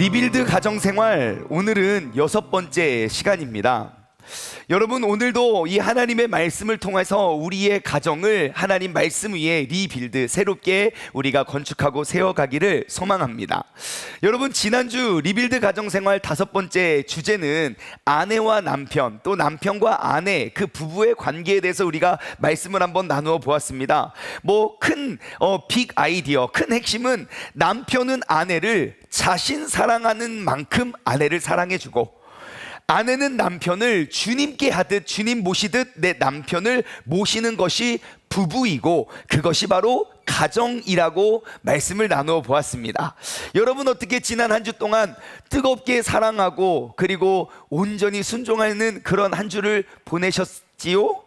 리빌드 가정생활, 오늘은 6번째 시간입니다. 여러분, 오늘도 이 하나님의 말씀을 통해서 우리의 가정을 하나님 말씀 위에 리빌드, 새롭게 우리가 건축하고 세워가기를 소망합니다. 여러분, 지난주 리빌드 가정생활 5번째 주제는 아내와 남편, 또 남편과 아내, 그 부부의 관계에 대해서 우리가 말씀을 한번 나누어 보았습니다. 빅 아이디어, 큰 핵심은 남편은 아내를 자신 사랑하는 만큼 아내를 사랑해주고, 아내는 남편을 주님께 하듯, 주님 모시듯 내 남편을 모시는 것이 부부이고, 그것이 바로 가정이라고 말씀을 나누어 보았습니다. 여러분, 어떻게 지난 한 주 동안 뜨겁게 사랑하고 그리고 온전히 순종하는 그런 한 주를 보내셨지요?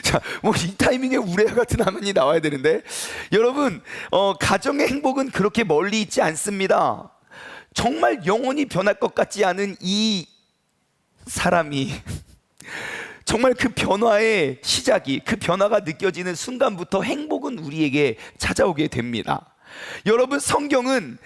자, 이 타이밍에 우레아 같은 화면이 나와야 되는데, 여러분, 가정의 행복은 그렇게 멀리 있지 않습니다. 정말 영원히 변할 것 같지 않은 이 사람이 정말 그 변화의 시작이, 그 변화가 느껴지는 순간부터 행복은 우리에게 찾아오게 됩니다. 여러분, 성경은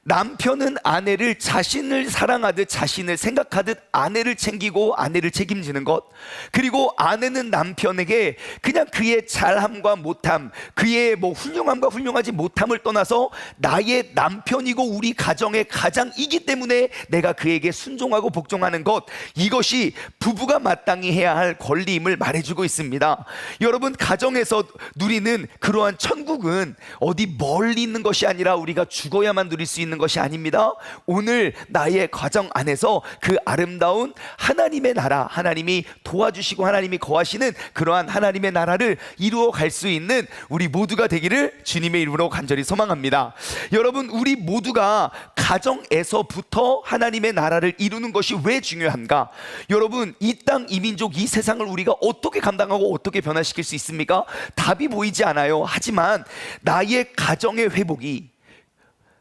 남편은 아내를 자신을 사랑하듯, 자신을 생각하듯 아내를 챙기고 아내를 책임지는 것, 그리고 아내는 남편에게 그냥 그의 잘함과 못함, 그의 훌륭함과 훌륭하지 못함을 떠나서 나의 남편이고 우리 가정의 가장이기 때문에 내가 그에게 순종하고 복종하는 것, 이것이 부부가 마땅히 해야 할 권리임을 말해주고 있습니다. 여러분, 가정에서 누리는 그러한 천국은 어디 멀리 있는 것이 아니라 우리가 죽어야만 누릴 수 있는 것이 아닙니다. 오늘 나의 가정 안에서 그 아름다운 하나님의 나라, 하나님이 도와주시고 하나님이 거하시는 그러한 하나님의 나라를 이루어 갈 수 있는 우리 모두가 되기를 주님의 이름으로 간절히 소망합니다. 여러분, 우리 모두가 가정에서부터 하나님의 나라를 이루는 것이 왜 중요한가? 여러분, 이 땅, 이 민족, 이 세상을 우리가 어떻게 감당하고 어떻게 변화시킬 수 있습니까? 답이 보이지 않아요. 하지만 나의 가정의 회복이,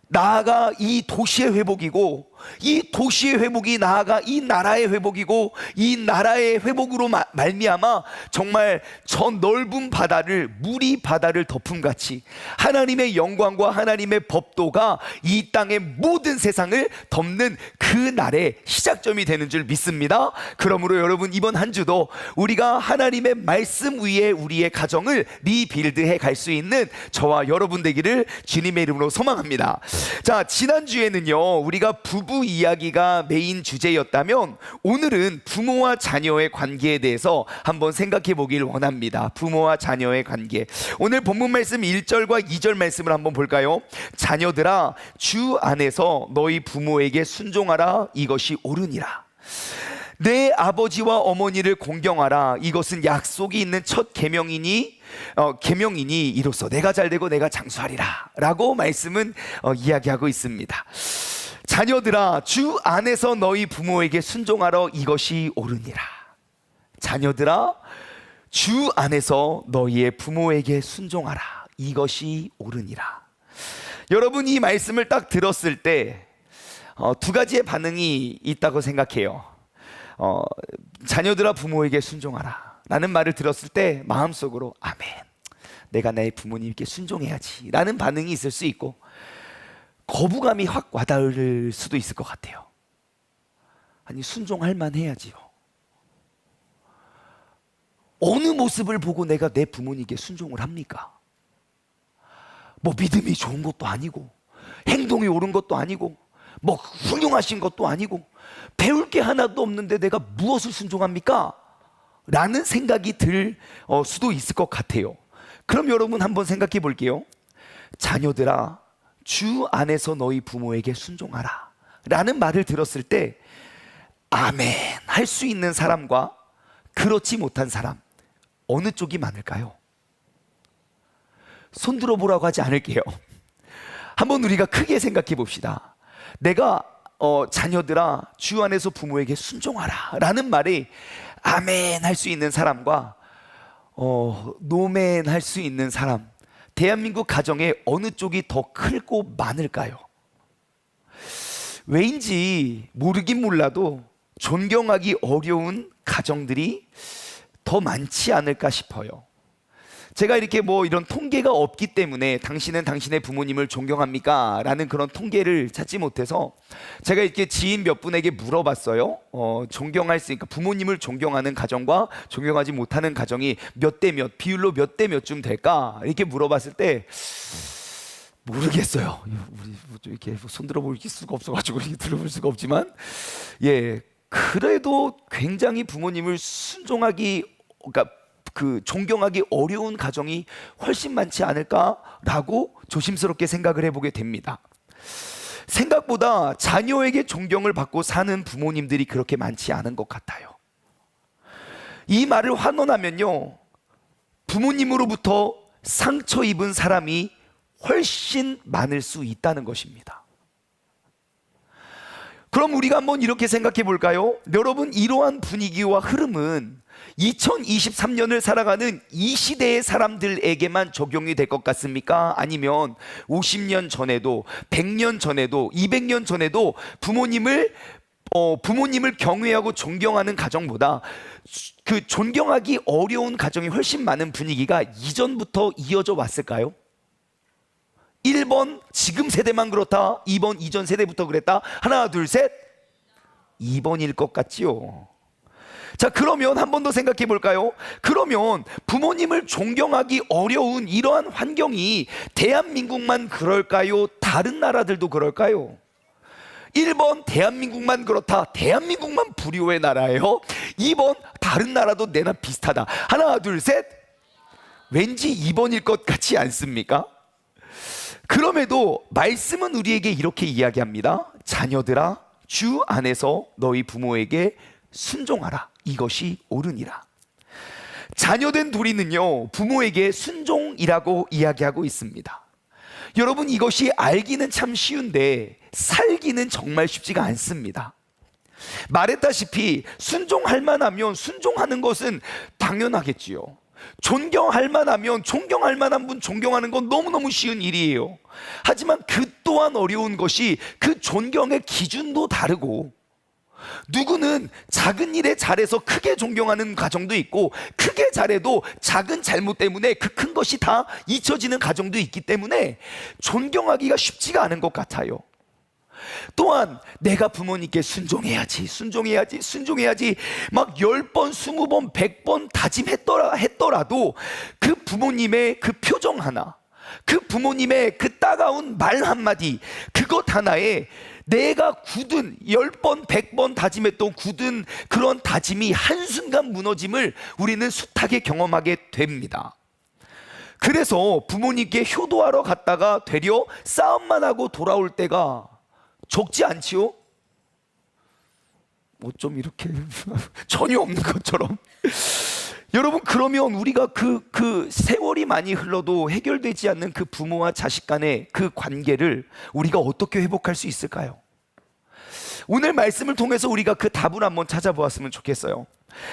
나아가 이 도시의 회복이고, 이 도시의 회복이 나아가 이 나라의 회복이고, 이 나라의 회복으로 말미암아 정말 저 넓은 바다를, 물이 바다를 덮음같이 하나님의 영광과 하나님의 법도가 이 땅의 모든 세상을 덮는 그 날의 시작점이 되는 줄 믿습니다. 그러므로 여러분, 이번 한 주도 우리가 하나님의 말씀 위에 우리의 가정을 리빌드해 갈 수 있는 저와 여러분 되기를 주님의 이름으로 소망합니다. 자, 지난주에는요, 우리가 부부 이야기가 메인 주제였다면 오늘은 부모와 자녀의 관계에 대해서 한번 생각해 보길 원합니다. 부모와 자녀의 관계. 오늘 본문 말씀 1절과 2절 말씀을 한번 볼까요? 자녀들아, 주 안에서 너희 부모에게 순종하라. 이것이 옳으니라. 내 아버지와 어머니를 공경하라. 이것은 약속이 있는 첫 계명이니 이로써 내가 잘되고 내가 장수하리라 라고 말씀은 이야기하고 있습니다. 자녀들아, 주 안에서 너희 부모에게 순종하라. 이것이 옳으니라. 자녀들아, 주 안에서 너희의 부모에게 순종하라. 이것이 옳으니라. 여러분, 이 말씀을 딱 들었을 때 두 가지의 반응이 있다고 생각해요. 자녀들아, 부모에게 순종하라 라는 말을 들었을 때 마음속으로 아멘, 내가 나의 부모님께 순종해야지 라는 반응이 있을 수 있고, 거부감이 확 와닿을 수도 있을 것 같아요. 아니, 순종할 만해야지요. 어느 모습을 보고 내가 내 부모님께 순종을 합니까? 믿음이 좋은 것도 아니고, 행동이 옳은 것도 아니고, 훌륭하신 것도 아니고, 배울 게 하나도 없는데 내가 무엇을 순종합니까? 라는 생각이 들 수도 있을 것 같아요. 그럼 여러분, 한번 생각해 볼게요. 자녀들아, 주 안에서 너희 부모에게 순종하라 라는 말을 들었을 때 아멘 할 수 있는 사람과 그렇지 못한 사람, 어느 쪽이 많을까요? 손 들어보라고 하지 않을게요. 한번 우리가 크게 생각해 봅시다. 내가 자녀들아, 주 안에서 부모에게 순종하라 라는 말이 아멘 할 수 있는 사람과 노멘 할 수 있는 사람, 대한민국 가정에 어느 쪽이 더 크고 많을까요? 왜인지 모르긴 몰라도 존경하기 어려운 가정들이 더 많지 않을까 싶어요. 제가 이렇게 뭐 이런 통계가 없기 때문에 당신은 당신의 부모님을 존경합니까? 라는 그런 통계를 찾지 못해서 제가 이렇게 지인 몇 분에게 물어봤어요. 존경할 수 있으니까 부모님을 존경하는 가정과 존경하지 못하는 가정이 몇 대 몇, 비율로 몇 대 몇쯤 될까? 이렇게 물어봤을 때 모르겠어요. 우리 이렇게 손 들어볼 수가 없어가지고 이렇게 들어볼 수가 없지만, 예, 그래도 굉장히 부모님을 순종하기, 그러니까 존경하기 어려운 가정이 훨씬 많지 않을까라고 조심스럽게 생각을 해보게 됩니다. 생각보다 자녀에게 존경을 받고 사는 부모님들이 그렇게 많지 않은 것 같아요. 이 말을 환원하면요, 부모님으로부터 상처 입은 사람이 훨씬 많을 수 있다는 것입니다. 그럼 우리가 한번 이렇게 생각해 볼까요? 여러분, 이러한 분위기와 흐름은 2023년을 살아가는 이 시대의 사람들에게만 적용이 될 것 같습니까? 아니면 50년 전에도, 100년 전에도, 200년 전에도 부모님을 경외하고 존경하는 가정보다 그 존경하기 어려운 가정이 훨씬 많은 분위기가 이전부터 이어져 왔을까요? 1번 지금 세대만 그렇다, 2번 이전 세대부터 그랬다. 하나 둘 셋, 2번일 것 같지요. 자, 그러면 한 번 더 생각해 볼까요? 그러면 부모님을 존경하기 어려운 이러한 환경이 대한민국만 그럴까요? 다른 나라들도 그럴까요? 1번 대한민국만 그렇다, 대한민국만 불효의 나라예요. 2번 다른 나라도 내나 비슷하다. 하나 둘 셋, 왠지 2번일 것 같지 않습니까? 그럼에도 말씀은 우리에게 이렇게 이야기합니다. 자녀들아, 주 안에서 너희 부모에게 순종하라. 이것이 옳으니라. 자녀된 우리는요, 부모에게 순종이라고 이야기하고 있습니다. 여러분, 이것이 알기는 참 쉬운데 살기는 정말 쉽지가 않습니다. 말했다시피 순종할 만하면 순종하는 것은 당연하겠지요. 존경할 만하면 존경할 만한 분 존경하는 건 너무너무 쉬운 일이에요. 하지만 그 또한 어려운 것이 그 존경의 기준도 다르고, 누구는 작은 일에 잘해서 크게 존경하는 가정도 있고, 크게 잘해도 작은 잘못 때문에 그 큰 것이 다 잊혀지는 가정도 있기 때문에 존경하기가 쉽지가 않은 것 같아요. 또한 내가 부모님께 순종해야지 막 10번, 20번, 100번 다짐했더라도 그 부모님의 그 표정 하나, 그 부모님의 그 따가운 말 한마디, 그것 하나에 내가 굳은 10번, 100번 다짐했던 굳은 그런 다짐이 한순간 무너짐을 우리는 숱하게 경험하게 됩니다. 그래서 부모님께 효도하러 갔다가 되려 싸움만 하고 돌아올 때가 적지 않지요? 뭐 좀 이렇게 전혀 없는 것처럼. 여러분, 그러면 우리가 그 세월이 많이 흘러도 해결되지 않는 그 부모와 자식 간의 그 관계를 우리가 어떻게 회복할 수 있을까요? 오늘 말씀을 통해서 우리가 그 답을 한번 찾아보았으면 좋겠어요.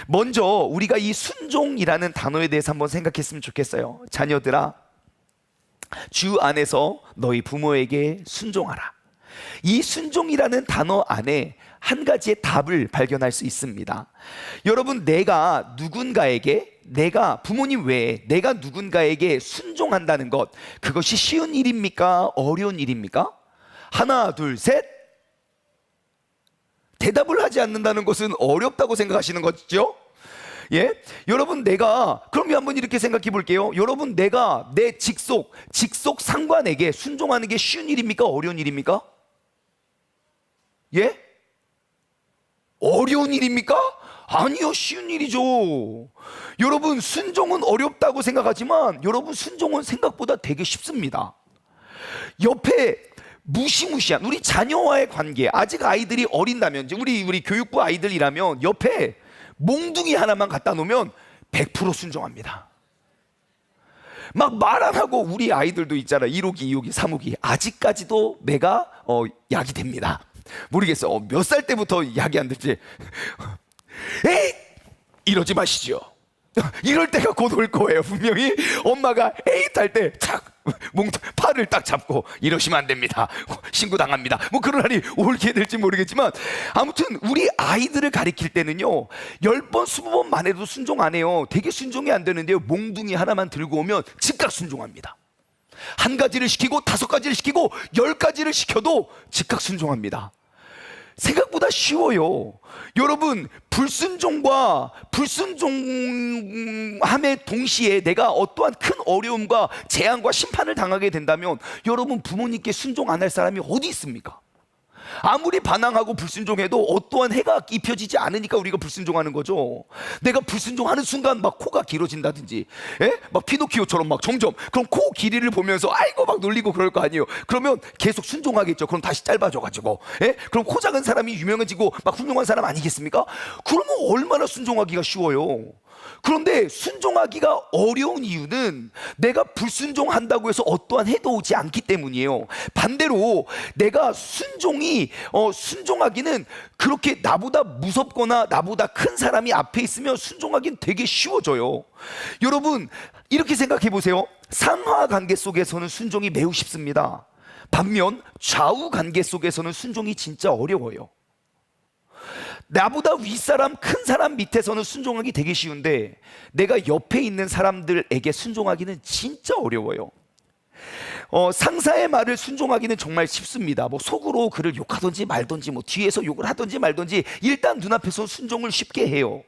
먼저 우리가 이 순종이라는 단어에 대해서 한번 생각했으면 좋겠어요. 자녀들아, 주 안에서 너희 부모에게 순종하라. 이 순종이라는 단어 안에 한 가지의 답을 발견할 수 있습니다. 여러분, 내가 부모님 외에 내가 누군가에게 순종한다는 것, 그것이 쉬운 일입니까? 어려운 일입니까? 하나 둘 셋, 대답을 하지 않는다는 것은 어렵다고 생각하시는 거죠? 예? 여러분, 그럼 한번 이렇게 생각해 볼게요. 여러분, 내가 내 직속 상관에게 순종하는 게 쉬운 일입니까? 어려운 일입니까? 예? 어려운 일입니까? 아니요, 쉬운 일이죠. 여러분, 순종은 어렵다고 생각하지만 여러분, 순종은 생각보다 되게 쉽습니다. 옆에 무시무시한 우리 자녀와의 관계, 아직 아이들이 어린다면, 우리 교육부 아이들이라면 옆에 몽둥이 하나만 갖다 놓으면 100% 순종합니다. 막 말 안 하고 우리 아이들도 있잖아. 1호기, 2호기, 3호기. 아직까지도 내가 약이 됩니다. 모르겠어. 몇 살 때부터 약이 안 들지. 에이! 이러지 마시죠. 이럴 때가 곧 올 거예요. 분명히 엄마가 에잇 할 때 착! 팔을 딱 잡고 이러시면 안 됩니다. 신고 당합니다. 뭐 그러라니 옳게 될지 모르겠지만 아무튼 우리 아이들을 가리킬 때는요 10번 20번만 해도 순종 안 해요. 되게 순종이 안 되는데요 몽둥이 하나만 들고 오면 즉각 순종합니다. 한 가지를 시키고 5가지를 시키고 10가지를 시켜도 즉각 순종합니다. 생각보다 쉬워요. 여러분 불순종과 불순종함의 동시에 내가 어떠한 큰 어려움과 재앙과 심판을 당하게 된다면 여러분 부모님께 순종 안 할 사람이 어디 있습니까? 아무리 반항하고 불순종해도 어떠한 해가 입혀지지 않으니까 우리가 불순종하는 거죠. 내가 불순종하는 순간 막 코가 길어진다든지 막 피노키오처럼 막 점점 그럼 코 길이를 보면서 아이고 막 놀리고 그럴 거 아니에요. 그러면 계속 순종하겠죠. 그럼 다시 짧아져가지고 그럼 코 작은 사람이 유명해지고 막 훌륭한 사람 아니겠습니까? 그러면 얼마나 순종하기가 쉬워요. 그런데 순종하기가 어려운 이유는 내가 불순종한다고 해서 어떠한 해도 오지 않기 때문이에요. 반대로 내가 순종하기는 그렇게 나보다 무섭거나 나보다 큰 사람이 앞에 있으면 순종하기는 되게 쉬워져요. 여러분 이렇게 생각해 보세요. 상하 관계 속에서는 순종이 매우 쉽습니다. 반면 좌우 관계 속에서는 순종이 진짜 어려워요. 나보다 윗사람 큰 사람 밑에서는 순종하기 되게 쉬운데 내가 옆에 있는 사람들에게 순종하기는 진짜 어려워요. 상사의 말을 순종하기는 정말 쉽습니다. 뭐 속으로 그를 욕하든지 말든지 뭐 뒤에서 욕을 하든지 말든지 일단 눈앞에서 순종을 쉽게 해요.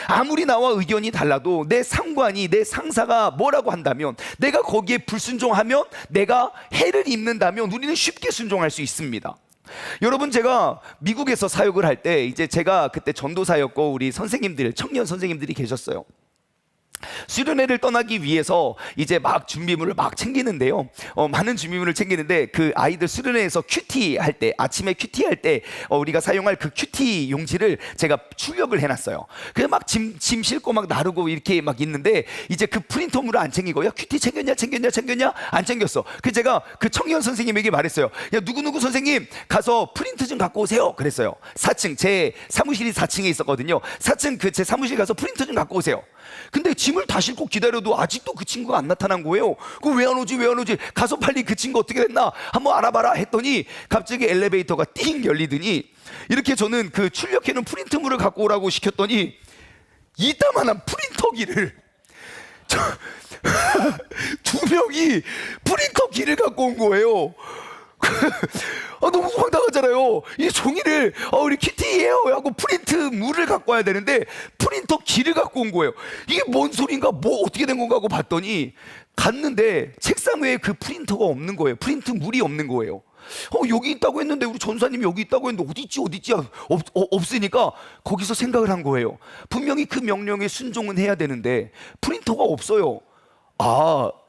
아무리 나와 의견이 달라도 내 상관이 내 상사가 뭐라고 한다면 내가 거기에 불순종하면 내가 해를 입는다면 우리는 쉽게 순종할 수 있습니다. 여러분 제가 미국에서 사역을 할 때 이제 제가 그때 전도사였고 우리 선생님들 청년 선생님들이 계셨어요. 수련회를 떠나기 위해서 이제 막 준비물을 막 챙기는데요. 많은 준비물을 챙기는데 그 아이들 수련회에서 큐티 할 때 아침에 큐티 할 때 우리가 사용할 그 큐티 용지를 제가 출력을 해놨어요. 그래서 막 짐 싣고 막 나르고 이렇게 막 있는데 이제 그 프린터물을 안 챙기고 야 큐티 챙겼냐 안 챙겼어. 그래서 제가 그 청년 선생님에게 말했어요. 야 누구누구 선생님 가서 프린트 좀 갖고 오세요. 그랬어요. 4층 제 사무실이 4층에 있었거든요. 4층 그 제 사무실 가서 프린터 좀 갖고 오세요. 근데 짐을 다 싣고 기다려도 아직도 그 친구가 안 나타난 거예요. 그 왜 안 오지 가서 빨리 그 친구 어떻게 됐나 한번 알아봐라 했더니 갑자기 엘리베이터가 띵 열리더니 이렇게 저는 그 출력해놓은 프린트물을 갖고 오라고 시켰더니 이따만한 프린터기를 두 명이 프린터기를 갖고 온 거예요. 너무 황당하잖아요. 이 종이를 우리 키티예요 하고 프린트 물을 갖고 와야 되는데 프린터 기를 갖고 온 거예요. 이게 뭔 소린가 뭐 어떻게 된 건가 하고 봤더니 갔는데 책상 위에 그 프린터가 없는 거예요. 프린트 물이 없는 거예요. 여기 있다고 했는데 우리 전사님이 여기 있다고 했는데 어디 있지 없으니까 거기서 생각을 한 거예요. 분명히 그 명령에 순종은 해야 되는데 프린터가 없어요.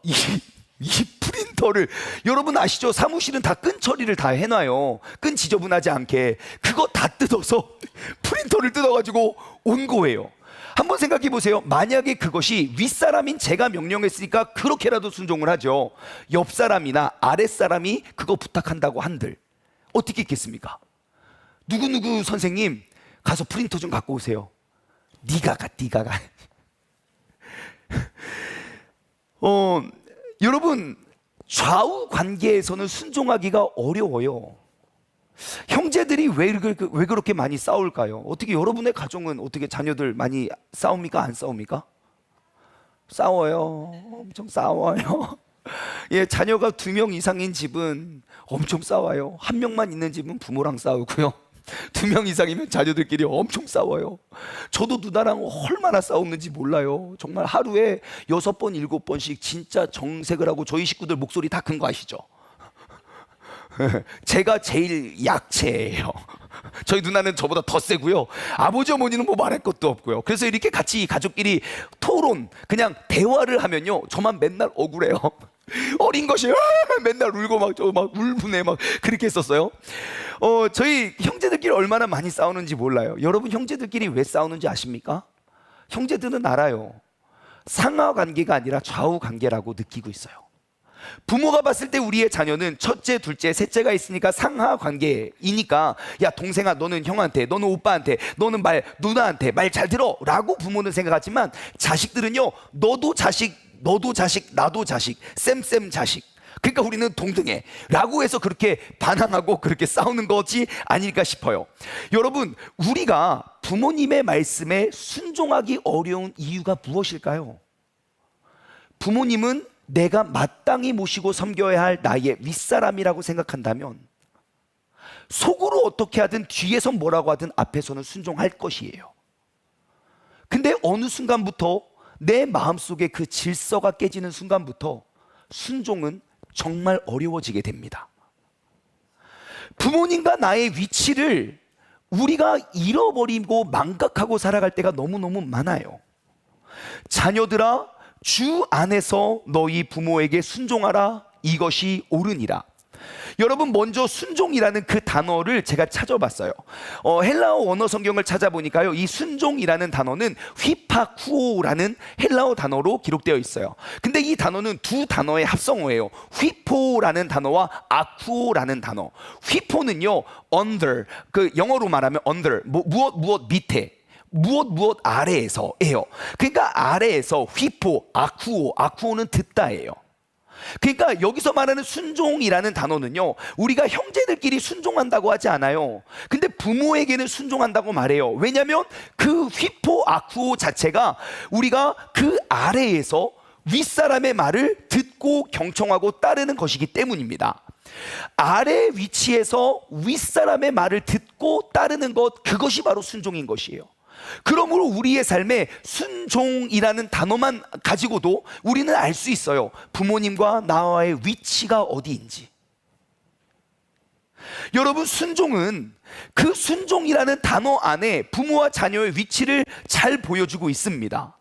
이 프린터를 여러분 아시죠? 사무실은 다 끈 처리를 다 해놔요. 끈 지저분하지 않게 그거 다 뜯어서 프린터를 뜯어가지고 온 거예요. 한번 생각해 보세요. 만약에 그것이 윗사람인 제가 명령했으니까 그렇게라도 순종을 하죠. 옆사람이나 아랫사람이 그거 부탁한다고 한들 어떻게 있겠습니까? 누구누구 선생님 가서 프린터 좀 갖고 오세요. 네가 가 여러분 좌우 관계에서는 순종하기가 어려워요. 형제들이 왜 그렇게 많이 싸울까요? 어떻게 여러분의 가정은 어떻게 자녀들 많이 싸웁니까? 안 싸웁니까? 싸워요. 엄청 싸워요. 예, 자녀가 2명 이상인 집은 엄청 싸워요. 1명만 있는 집은 부모랑 싸우고요. 2명 이상이면 자녀들끼리 엄청 싸워요. 저도 누나랑 얼마나 싸웠는지 몰라요. 정말 하루에 6번, 7번씩 진짜 정색을 하고 저희 식구들 목소리 다 큰 거 아시죠? 제가 제일 약체예요. 저희 누나는 저보다 더 세고요. 아버지 어머니는 뭐 말할 것도 없고요. 그래서 이렇게 같이 가족끼리 토론, 그냥 대화를 하면요, 저만 맨날 억울해요. 어린 것이 맨날 울고 막 울분해 막 그렇게 했었어요. 저희 형제들끼리 얼마나 많이 싸우는지 몰라요. 여러분 형제들끼리 왜 싸우는지 아십니까? 형제들은 알아요. 상하 관계가 아니라 좌우 관계라고 느끼고 있어요. 부모가 봤을 때 우리의 자녀는 첫째, 둘째, 셋째가 있으니까 상하 관계이니까 야 동생아 너는 형한테, 너는 오빠한테, 너는 누나한테 말 잘 들어 라고 부모는 생각하지만 자식들은요, 너도 자식 너도 자식, 나도 자식, 쌤 자식. 그러니까 우리는 동등해 라고 해서 그렇게 반항하고 그렇게 싸우는 거지 아닐까 싶어요. 여러분, 우리가 부모님의 말씀에 순종하기 어려운 이유가 무엇일까요? 부모님은 내가 마땅히 모시고 섬겨야 할 나의 윗사람이라고 생각한다면 속으로 어떻게 하든 뒤에서 뭐라고 하든 앞에서는 순종할 것이에요. 근데 어느 순간부터 내 마음속에 그 질서가 깨지는 순간부터 순종은 정말 어려워지게 됩니다. 부모님과 나의 위치를 우리가 잃어버리고 망각하고 살아갈 때가 너무너무 많아요. 자녀들아, 주 안에서 너희 부모에게 순종하라. 이것이 옳으니라. 여러분, 먼저 순종이라는 그 단어를 제가 찾아봤어요. 헬라어 원어 성경을 찾아보니까요, 이 순종이라는 단어는 휘파쿠오라는 헬라어 단어로 기록되어 있어요. 근데 이 단어는 두 단어의 합성어예요. 휘포라는 단어와 아쿠오라는 단어. 휘포는요, under, 그 영어로 말하면 under, 무엇 밑에, 무엇 아래에서예요. 그러니까 아래에서 휘포, 아쿠오는 듣다예요. 그러니까 여기서 말하는 순종이라는 단어는요, 우리가 형제들끼리 순종한다고 하지 않아요. 근데 부모에게는 순종한다고 말해요. 왜냐하면 그 휘포 아쿠오 자체가 우리가 그 아래에서 윗사람의 말을 듣고 경청하고 따르는 것이기 때문입니다. 아래 위치에서 윗사람의 말을 듣고 따르는 것, 그것이 바로 순종인 것이에요. 그러므로 우리의 삶에 순종이라는 단어만 가지고도 우리는 알 수 있어요. 부모님과 나와의 위치가 어디인지. 여러분, 순종은 그 순종이라는 단어 안에 부모와 자녀의 위치를 잘 보여주고 있습니다.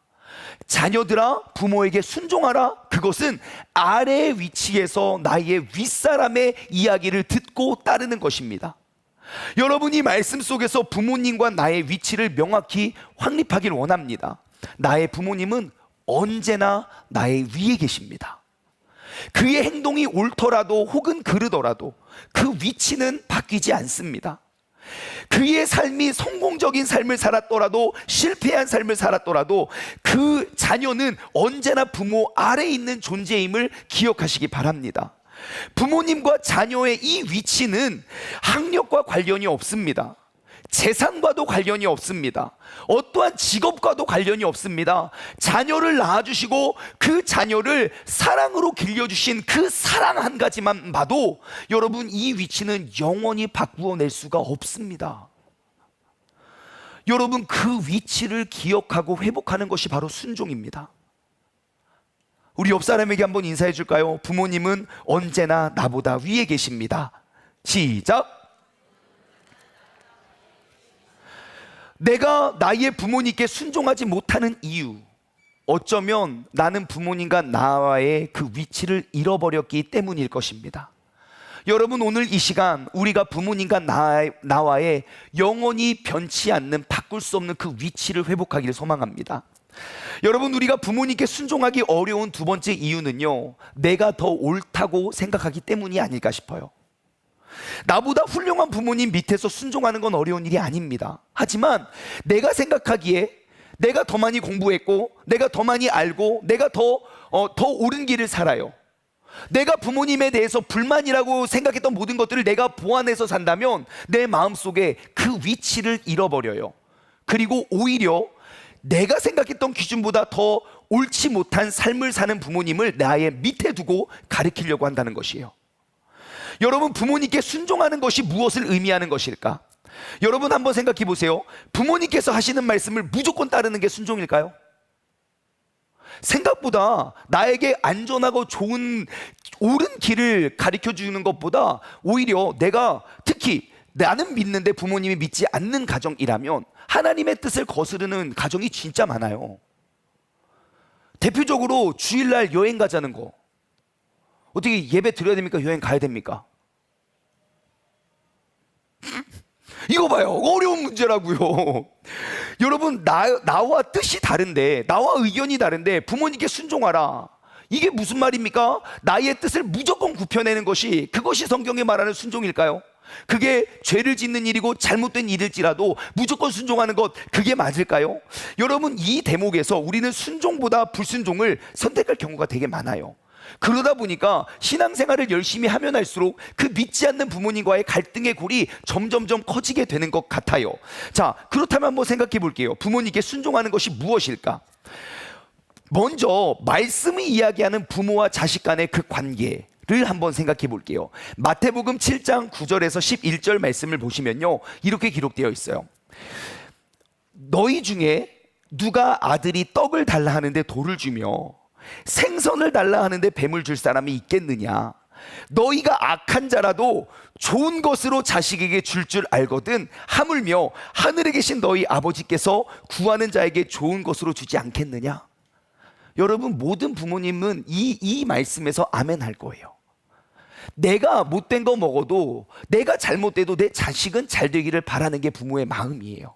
자녀들아, 부모에게 순종하라. 그것은 아래의 위치에서 나의 윗사람의 이야기를 듣고 따르는 것입니다. 여러분이 말씀 속에서 부모님과 나의 위치를 명확히 확립하길 원합니다. 나의 부모님은 언제나 나의 위에 계십니다. 그의 행동이 옳더라도 혹은 그르더라도 그 위치는 바뀌지 않습니다. 그의 삶이 성공적인 삶을 살았더라도 실패한 삶을 살았더라도 그 자녀는 언제나 부모 아래에 있는 존재임을 기억하시기 바랍니다. 부모님과 자녀의 이 위치는 학력과 관련이 없습니다. 재산과도 관련이 없습니다. 어떠한 직업과도 관련이 없습니다. 자녀를 낳아주시고 그 자녀를 사랑으로 길려주신 그 사랑 한 가지만 봐도 여러분, 이 위치는 영원히 바꾸어낼 수가 없습니다. 여러분, 그 위치를 기억하고 회복하는 것이 바로 순종입니다. 우리 옆 사람에게 한번 인사해 줄까요? 부모님은 언제나 나보다 위에 계십니다. 시작. 내가 나의 부모님께 순종하지 못하는 이유, 어쩌면 나는 부모님과 나와의 그 위치를 잃어버렸기 때문일 것입니다. 여러분, 오늘 이 시간 우리가 부모님과 나와의 영원히 변치 않는, 바꿀 수 없는 그 위치를 회복하기를 소망합니다. 여러분, 우리가 부모님께 순종하기 어려운 두 번째 이유는요, 내가 더 옳다고 생각하기 때문이 아닐까 싶어요. 나보다 훌륭한 부모님 밑에서 순종하는 건 어려운 일이 아닙니다. 하지만 내가 생각하기에 내가 더 많이 공부했고, 내가 더 많이 알고, 내가 더 옳은 길을 살아요. 내가 부모님에 대해서 불만이라고 생각했던 모든 것들을 내가 보완해서 산다면 내 마음속에 그 위치를 잃어버려요. 그리고 오히려 내가 생각했던 기준보다 더 옳지 못한 삶을 사는 부모님을 나의 밑에 두고 가르치려고 한다는 것이에요. 여러분, 부모님께 순종하는 것이 무엇을 의미하는 것일까? 여러분, 한번 생각해 보세요. 부모님께서 하시는 말씀을 무조건 따르는 게 순종일까요? 생각보다 나에게 안전하고 좋은 옳은 길을 가르쳐 주는 것보다 오히려 내가, 특히 나는 믿는데 부모님이 믿지 않는 가정이라면 하나님의 뜻을 거스르는 가정이 진짜 많아요. 대표적으로 주일날 여행 가자는 거, 어떻게 예배 드려야 됩니까? 여행 가야 됩니까? 이거 봐요, 어려운 문제라고요. 여러분, 나와 뜻이 다른데, 나와 의견이 다른데 부모님께 순종하라, 이게 무슨 말입니까? 나의 뜻을 무조건 굽혀내는 것이, 그것이 성경이 말하는 순종일까요? 그게 죄를 짓는 일이고 잘못된 일일지라도 무조건 순종하는 것, 그게 맞을까요? 여러분, 이 대목에서 우리는 순종보다 불순종을 선택할 경우가 되게 많아요. 그러다 보니까 신앙생활을 열심히 하면 할수록 그 믿지 않는 부모님과의 갈등의 골이 점점점 커지게 되는 것 같아요. 자, 그렇다면 한번 생각해 볼게요. 부모님께 순종하는 것이 무엇일까? 먼저 말씀이 이야기하는 부모와 자식 간의 그 관계를 한번 생각해 볼게요. 마태복음 7장 9절에서 11절 말씀을 보시면요, 이렇게 기록되어 있어요. 너희 중에 누가 아들이 떡을 달라 하는데 돌을 주며 생선을 달라 하는데 뱀을 줄 사람이 있겠느냐? 너희가 악한 자라도 좋은 것으로 자식에게 줄 알거든 하물며 하늘에 계신 너희 아버지께서 구하는 자에게 좋은 것으로 주지 않겠느냐? 여러분, 모든 부모님은 이 말씀에서 아멘 할 거예요. 내가 못된 거 먹어도, 내가 잘못돼도 내 자식은 잘 되기를 바라는 게 부모의 마음이에요.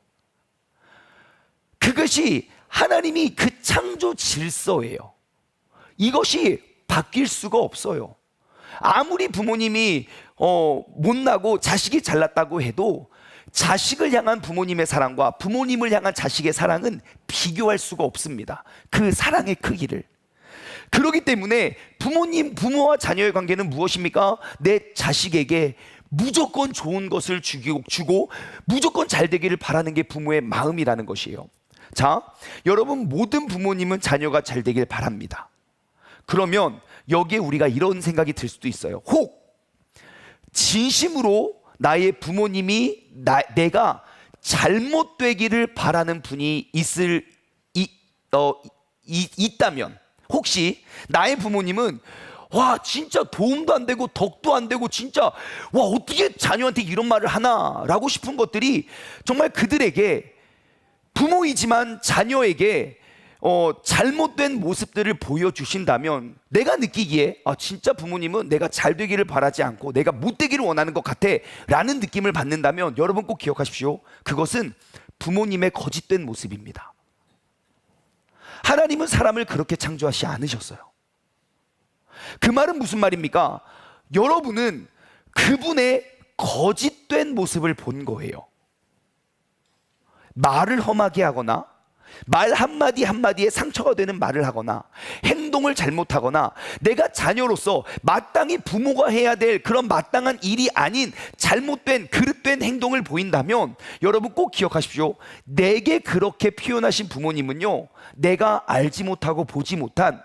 그것이 하나님이 그 창조 질서예요. 이것이 바뀔 수가 없어요. 아무리 부모님이 못나고 자식이 잘났다고 해도 자식을 향한 부모님의 사랑과 부모님을 향한 자식의 사랑은 비교할 수가 없습니다. 그 사랑의 크기를. 그렇기 때문에 부모와 자녀의 관계는 무엇입니까? 내 자식에게 무조건 좋은 것을 주고 무조건 잘 되기를 바라는 게 부모의 마음이라는 것이에요. 자, 여러분, 모든 부모님은 자녀가 잘 되길 바랍니다. 그러면 여기에 우리가 이런 생각이 들 수도 있어요. 혹 진심으로 나의 부모님이 내가 잘못되기를 바라는 분이 있다면, 혹시 나의 부모님은 와 진짜 도움도 안 되고 덕도 안 되고 진짜 와 어떻게 자녀한테 이런 말을 하나 라고 싶은 것들이 정말 그들에게, 부모이지만 자녀에게 잘못된 모습들을 보여주신다면, 내가 느끼기에 진짜 부모님은 내가 잘 되기를 바라지 않고 내가 못 되기를 원하는 것 같아 라는 느낌을 받는다면, 여러분 꼭 기억하십시오. 그것은 부모님의 거짓된 모습입니다. 하나님은 사람을 그렇게 창조하지 않으셨어요. 그 말은 무슨 말입니까? 여러분은 그분의 거짓된 모습을 본 거예요. 말을 험하게 하거나, 말 한마디 한마디에 상처가 되는 말을 하거나, 행동을 잘못하거나, 내가 자녀로서 마땅히 부모가 해야 될 그런 마땅한 일이 아닌 잘못된 그릇된 행동을 보인다면, 여러분 꼭 기억하십시오. 내게 그렇게 표현하신 부모님은요, 내가 알지 못하고 보지 못한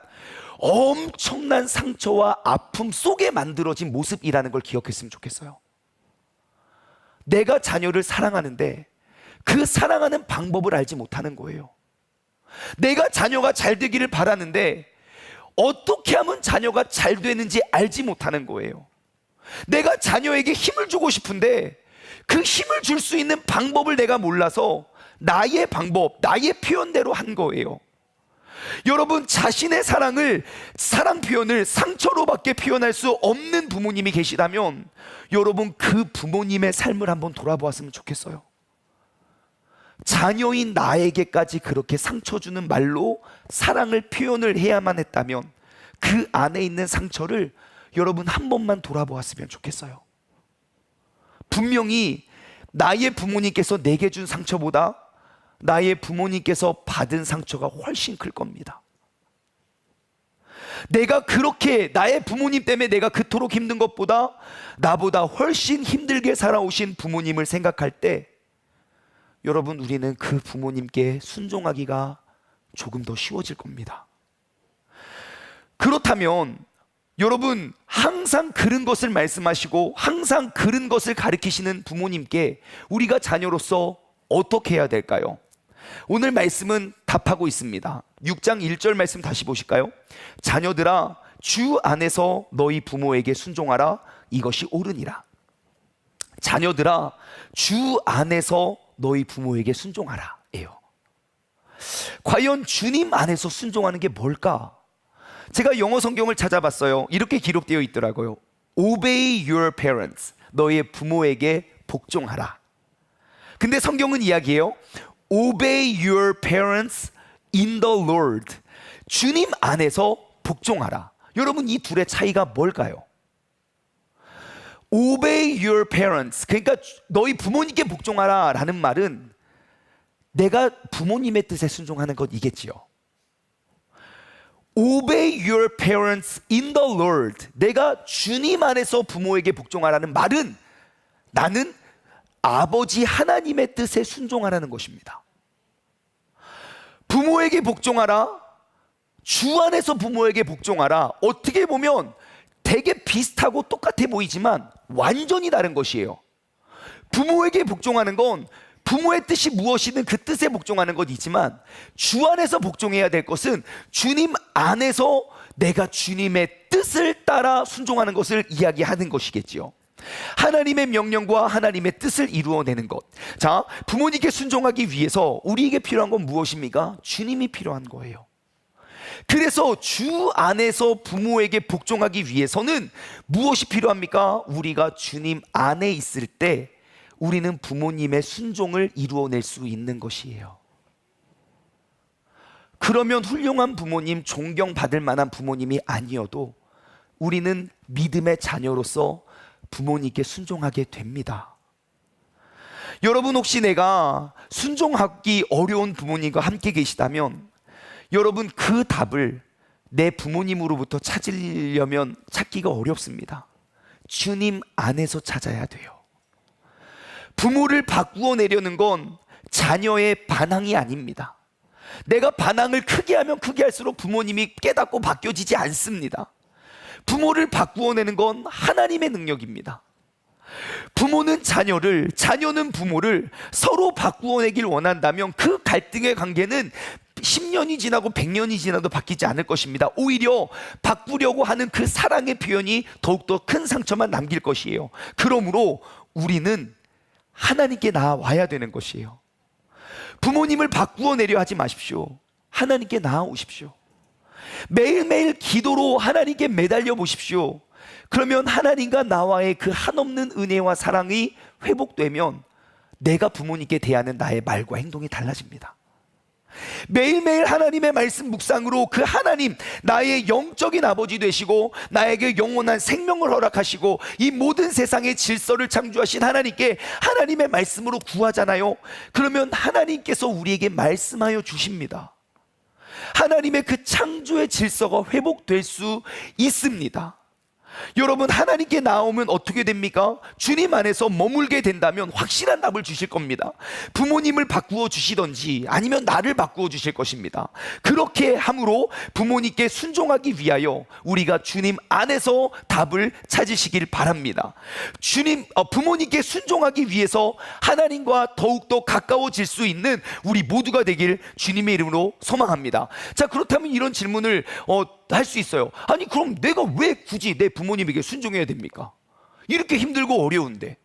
엄청난 상처와 아픔 속에 만들어진 모습이라는 걸 기억했으면 좋겠어요. 내가 자녀를 사랑하는데 그 사랑하는 방법을 알지 못하는 거예요. 내가 자녀가 잘 되기를 바라는데 어떻게 하면 자녀가 잘 되는지 알지 못하는 거예요. 내가 자녀에게 힘을 주고 싶은데 그 힘을 줄 수 있는 방법을 내가 몰라서 나의 방법, 나의 표현대로 한 거예요. 여러분, 자신의 사랑 표현을 상처로밖에 표현할 수 없는 부모님이 계시다면, 여러분 그 부모님의 삶을 한번 돌아보았으면 좋겠어요. 자녀인 나에게까지 그렇게 상처 주는 말로 사랑을 표현을 해야만 했다면, 그 안에 있는 상처를 여러분 한 번만 돌아보았으면 좋겠어요. 분명히 나의 부모님께서 내게 준 상처보다 나의 부모님께서 받은 상처가 훨씬 클 겁니다. 내가 그렇게 나의 부모님 때문에 내가 그토록 힘든 것보다 나보다 훨씬 힘들게 살아오신 부모님을 생각할 때, 여러분 우리는 그 부모님께 순종하기가 조금 더 쉬워질 겁니다. 그렇다면 여러분, 항상 그른 것을 말씀하시고 항상 그른 것을 가르치시는 부모님께 우리가 자녀로서 어떻게 해야 될까요? 오늘 말씀은 답하고 있습니다. 6장 1절 말씀 다시 보실까요? 자녀들아, 주 안에서 너희 부모에게 순종하라. 이것이 옳으니라. 자녀들아, 주 안에서 너희 부모에게 순종하라 예요. 과연 주님 안에서 순종하는 게 뭘까? 제가 영어 성경을 찾아봤어요. 이렇게 기록되어 있더라고요. Obey your parents. 너의 부모에게 복종하라. 근데 성경은 이야기해요. Obey your parents in the Lord. 주님 안에서 복종하라. 여러분, 이 둘의 차이가 뭘까요? Obey your parents. 그러니까 너희 부모님께 복종하라 라는 말은 내가 부모님의 뜻에 순종하는 것이겠지요. Obey your parents in the Lord. 내가 주님 안에서 부모에게 복종하라는 말은 나는 아버지 하나님의 뜻에 순종하라는 것입니다. 부모에게 복종하라, 주 안에서 부모에게 복종하라. 어떻게 보면 되게 비슷하고 똑같아 보이지만 완전히 다른 것이에요. 부모에게 복종하는 건 부모의 뜻이 무엇이든 그 뜻에 복종하는 것이지만, 주 안에서 복종해야 될 것은 주님 안에서 내가 주님의 뜻을 따라 순종하는 것을 이야기하는 것이겠지요. 하나님의 명령과 하나님의 뜻을 이루어내는 것. 자, 부모님께 순종하기 위해서 우리에게 필요한 건 무엇입니까? 주님이 필요한 거예요. 그래서 주 안에서 부모에게 복종하기 위해서는 무엇이 필요합니까? 우리가 주님 안에 있을 때 우리는 부모님의 순종을 이루어낼 수 있는 것이에요. 그러면 훌륭한 부모님, 존경받을 만한 부모님이 아니어도 우리는 믿음의 자녀로서 부모님께 순종하게 됩니다. 여러분, 혹시 내가 순종하기 어려운 부모님과 함께 계시다면 여러분, 그 답을 내 부모님으로부터 찾으려면 찾기가 어렵습니다. 주님 안에서 찾아야 돼요. 부모를 바꾸어 내려는 건 자녀의 반항이 아닙니다. 내가 반항을 크게 하면 크게 할수록 부모님이 깨닫고 바뀌어지지 않습니다. 부모를 바꾸어 내는 건 하나님의 능력입니다. 부모는 자녀를, 자녀는 부모를 서로 바꾸어 내길 원한다면 그 갈등의 관계는 10년이 지나고 100년이 지나도 바뀌지 않을 것입니다. 오히려 바꾸려고 하는 그 사랑의 표현이 더욱더 큰 상처만 남길 것이에요. 그러므로 우리는 하나님께 나아와야 되는 것이에요. 부모님을 바꾸어 내려 하지 마십시오. 하나님께 나아오십시오. 매일매일 기도로 하나님께 매달려 보십시오. 그러면 하나님과 나와의 그 한없는 은혜와 사랑이 회복되면 내가 부모님께 대하는 나의 말과 행동이 달라집니다. 매일매일 하나님의 말씀 묵상으로 그 하나님, 나의 영적인 아버지 되시고 나에게 영원한 생명을 허락하시고 이 모든 세상의 질서를 창조하신 하나님께 하나님의 말씀으로 구하잖아요. 그러면 하나님께서 우리에게 말씀하여 주십니다. 하나님의 그 창조의 질서가 회복될 수 있습니다. 여러분, 하나님께 나오면 어떻게 됩니까? 주님 안에서 머물게 된다면 확실한 답을 주실 겁니다. 부모님을 바꾸어 주시던지 아니면 나를 바꾸어 주실 것입니다. 그렇게 함으로 부모님께 순종하기 위하여 우리가 주님 안에서 답을 찾으시길 바랍니다. 부모님께 순종하기 위해서 하나님과 더욱더 가까워질 수 있는 우리 모두가 되길 주님의 이름으로 소망합니다. 자, 그렇다면 이런 질문을 할 수 있어요. 아니, 그럼 내가 왜 굳이 내 부모님에게 순종해야 됩니까? 이렇게 힘들고 어려운데.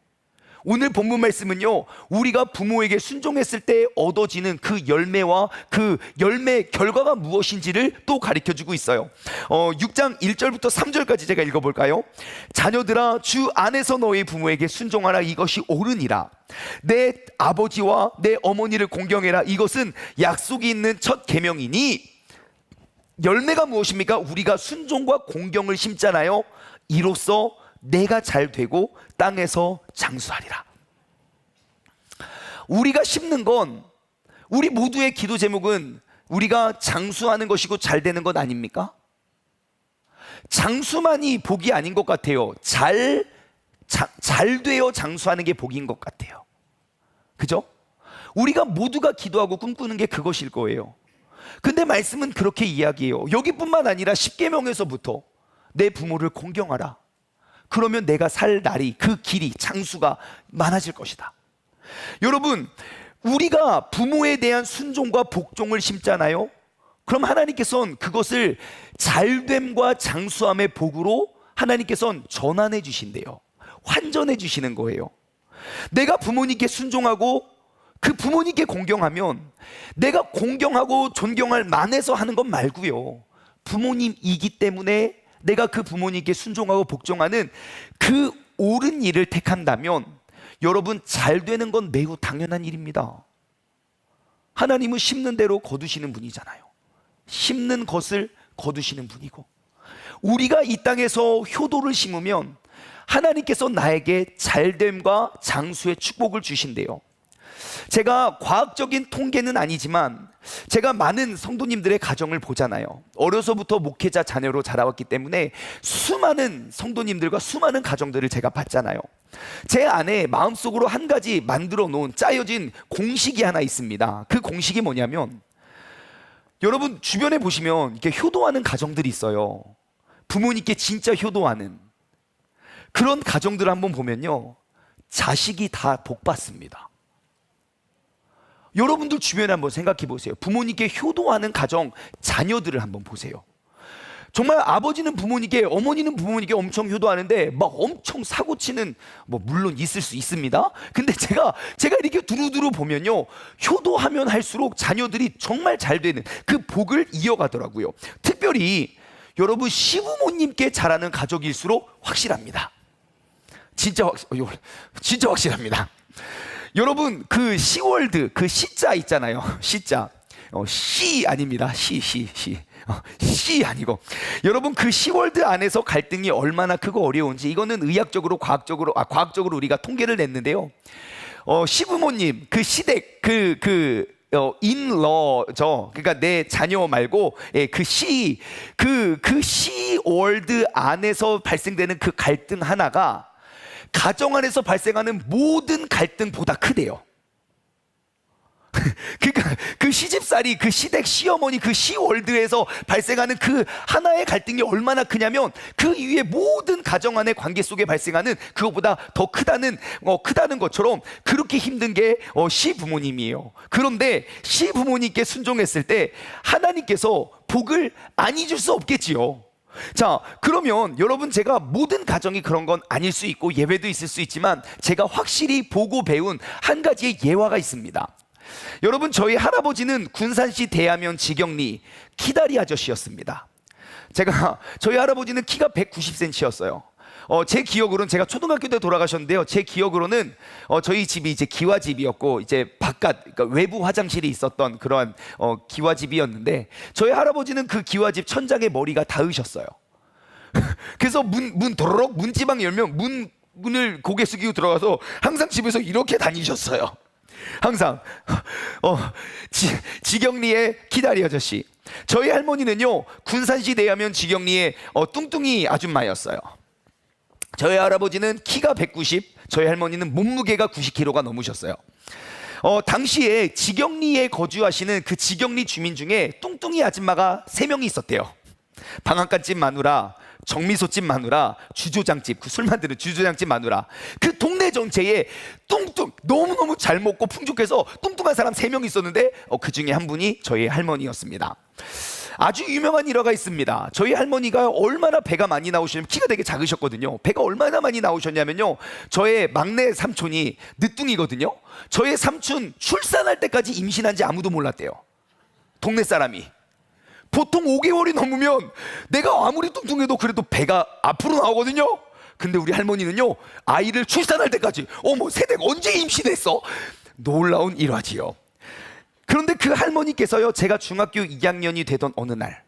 오늘 본문 말씀은요, 우리가 부모에게 순종했을 때 얻어지는 그 열매와 그 열매 결과가 무엇인지를 또 가르쳐주고 있어요. 6장 1절부터 3절까지 제가 읽어볼까요? 자녀들아, 주 안에서 너희 부모에게 순종하라. 이것이 옳으니라. 내 아버지와 내 어머니를 공경해라. 이것은 약속이 있는 첫 계명이니. 열매가 무엇입니까? 우리가 순종과 공경을 심잖아요. 이로써 내가 잘 되고 땅에서 장수하리라. 우리가 심는 건, 우리 모두의 기도 제목은 우리가 장수하는 것이고 잘 되는 것 아닙니까? 장수만이 복이 아닌 것 같아요. 잘 되어 장수하는 게 복인 것 같아요. 그죠? 우리가 모두가 기도하고 꿈꾸는 게 그것일 거예요. 근데 말씀은 그렇게 이야기해요. 여기뿐만 아니라 십계명에서부터 내 부모를 공경하라. 그러면 내가 살 날이, 그 길이, 장수가 많아질 것이다. 여러분, 우리가 부모에 대한 순종과 복종을 심잖아요. 그럼 하나님께서는 그것을 잘됨과 장수함의 복으로 하나님께서는 전환해 주신대요. 환전해 주시는 거예요. 내가 부모님께 순종하고 그 부모님께 공경하면 내가 공경하고 존경할 만해서 하는 것 말고요, 부모님이기 때문에 내가 그 부모님께 순종하고 복종하는 그 옳은 일을 택한다면 여러분, 잘 되는 건 매우 당연한 일입니다. 하나님은 심는 대로 거두시는 분이잖아요. 심는 것을 거두시는 분이고, 우리가 이 땅에서 효도를 심으면 하나님께서 나에게 잘됨과 장수의 축복을 주신대요. 제가 과학적인 통계는 아니지만 제가 많은 성도님들의 가정을 보잖아요. 어려서부터 목회자 자녀로 자라왔기 때문에 수많은 성도님들과 수많은 가정들을 제가 봤잖아요. 제 안에 마음속으로 한 가지 만들어 놓은 짜여진 공식이 하나 있습니다. 그 공식이 뭐냐면, 여러분 주변에 보시면 이렇게 효도하는 가정들이 있어요. 부모님께 진짜 효도하는 그런 가정들을 한번 보면요, 자식이 다 복 받습니다. 여러분들 주변에 한번 생각해 보세요. 부모님께 효도하는 가정, 자녀들을 한번 보세요. 정말 아버지는 부모님께, 어머니는 부모님께 엄청 효도하는데 막 엄청 사고치는, 뭐 물론 있을 수 있습니다. 근데 제가 이렇게 두루두루 보면요, 효도하면 할수록 자녀들이 정말 잘 되는 그 복을 이어가더라고요. 특별히 여러분 시부모님께 잘하는 가족일수록 확실합니다. 진짜 확실합니다. 여러분 그 시월드, 그 시자 있잖아요. 시자, 시 아닙니다. 시 아니고, 여러분 그 시월드 안에서 갈등이 얼마나 크고 어려운지 이거는 의학적으로 과학적으로 우리가 통계를 냈는데요. 시부모님 그 시댁 인러죠. 그러니까 내 자녀 말고 그 시월드 안에서 발생되는 그 갈등 하나가 가정 안에서 발생하는 모든 갈등보다 크대요. 그러니까 그 시집살이, 그 시댁 시어머니, 그 시월드에서 발생하는 그 하나의 갈등이 얼마나 크냐면 그 이후에 모든 가정 안의 관계 속에 발생하는 그것보다 더 크다는 것처럼 그렇게 힘든 게 시부모님이에요. 그런데 시부모님께 순종했을 때 하나님께서 복을 안 잊을 수 없겠지요. 자, 그러면 여러분, 제가 모든 가정이 그런 건 아닐 수 있고 예외도 있을 수 있지만 제가 확실히 보고 배운 한 가지의 예화가 있습니다. 여러분, 저희 할아버지는 군산시 대하면 지경리 키다리 아저씨였습니다. 저희 할아버지는 키가 190cm였어요. 제 기억으로는, 제가 초등학교 때 돌아가셨는데요, 제 기억으로는 저희 집이 이제 기와집이었고 이제 바깥, 그러니까 외부 화장실이 있었던 그런 기와집이었는데, 저희 할아버지는 그 기와집 천장에 머리가 닿으셨어요. 그래서 문 도로록 문지방 열면 문을 고개 숙이고 들어가서 항상 집에서 이렇게 다니셨어요. 항상 지경리의 키다리 아저씨. 저희 할머니는요, 군산시 대하면 지경리의 뚱뚱이 아줌마였어요. 저희 할아버지는 키가 190, 저희 할머니는 몸무게가 90kg가 넘으셨어요. 당시에 지경리에 거주하시는 그 지경리 주민 중에 뚱뚱이 아줌마가 3명이 있었대요. 방앗간집 마누라, 정미소집 마누라, 주조장집, 그 술 만드는 주조장집 마누라. 그 동네 전체에 너무너무 잘 먹고 풍족해서 뚱뚱한 사람 3명 있었는데 그 중에 한 분이 저희 할머니였습니다. 아주 유명한 일화가 있습니다. 저희 할머니가 얼마나 배가 많이 나오시냐면, 키가 되게 작으셨거든요. 배가 얼마나 많이 나오셨냐면요, 저의 막내 삼촌이 늦둥이거든요. 저의 삼촌 출산할 때까지 임신한지 아무도 몰랐대요. 동네 사람이. 보통 5개월이 넘으면 내가 아무리 뚱뚱해도 그래도 배가 앞으로 나오거든요. 근데 우리 할머니는요, 아이를 출산할 때까지, 새댁 언제 임신했어? 놀라운 일화지요. 그런데 그 할머니께서요, 제가 중학교 2학년이 되던 어느 날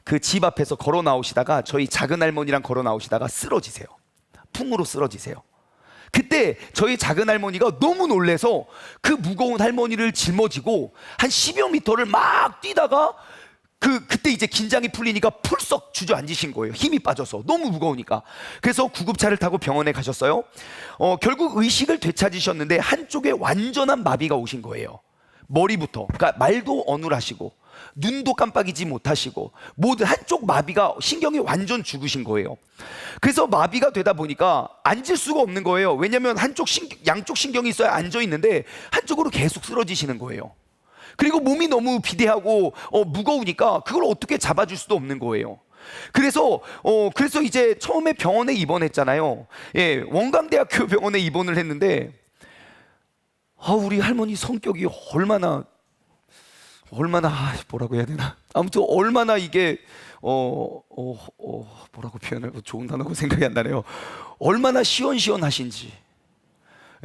그 집 앞에서 걸어 나오시다가, 저희 작은 할머니랑 걸어 나오시다가 쓰러지세요. 풍으로 쓰러지세요. 그때 저희 작은 할머니가 너무 놀래서 그 무거운 할머니를 짊어지고 한 10여 미터를 막 뛰다가 그때 이제 긴장이 풀리니까 풀썩 주저앉으신 거예요. 힘이 빠져서 너무 무거우니까. 그래서 구급차를 타고 병원에 가셨어요. 결국 의식을 되찾으셨는데 한쪽에 완전한 마비가 오신 거예요. 머리부터. 그러니까 말도 어눌하시고 눈도 깜빡이지 못하시고 모든 한쪽 마비가, 신경이 완전 죽으신 거예요. 그래서 마비가 되다 보니까 앉을 수가 없는 거예요. 왜냐하면 양쪽 신경이 있어야 앉아 있는데 한쪽으로 계속 쓰러지시는 거예요. 그리고 몸이 너무 비대하고 무거우니까 그걸 어떻게 잡아줄 수도 없는 거예요. 그래서 이제 처음에 병원에 입원했잖아요. 예, 원광대학교 병원에 입원을 했는데, 우리 할머니 성격이 얼마나 뭐라고 해야 되나, 아무튼 얼마나 이게 뭐라고 표현해도 좋은 단어가 생각이 안 나네요. 얼마나 시원시원하신지.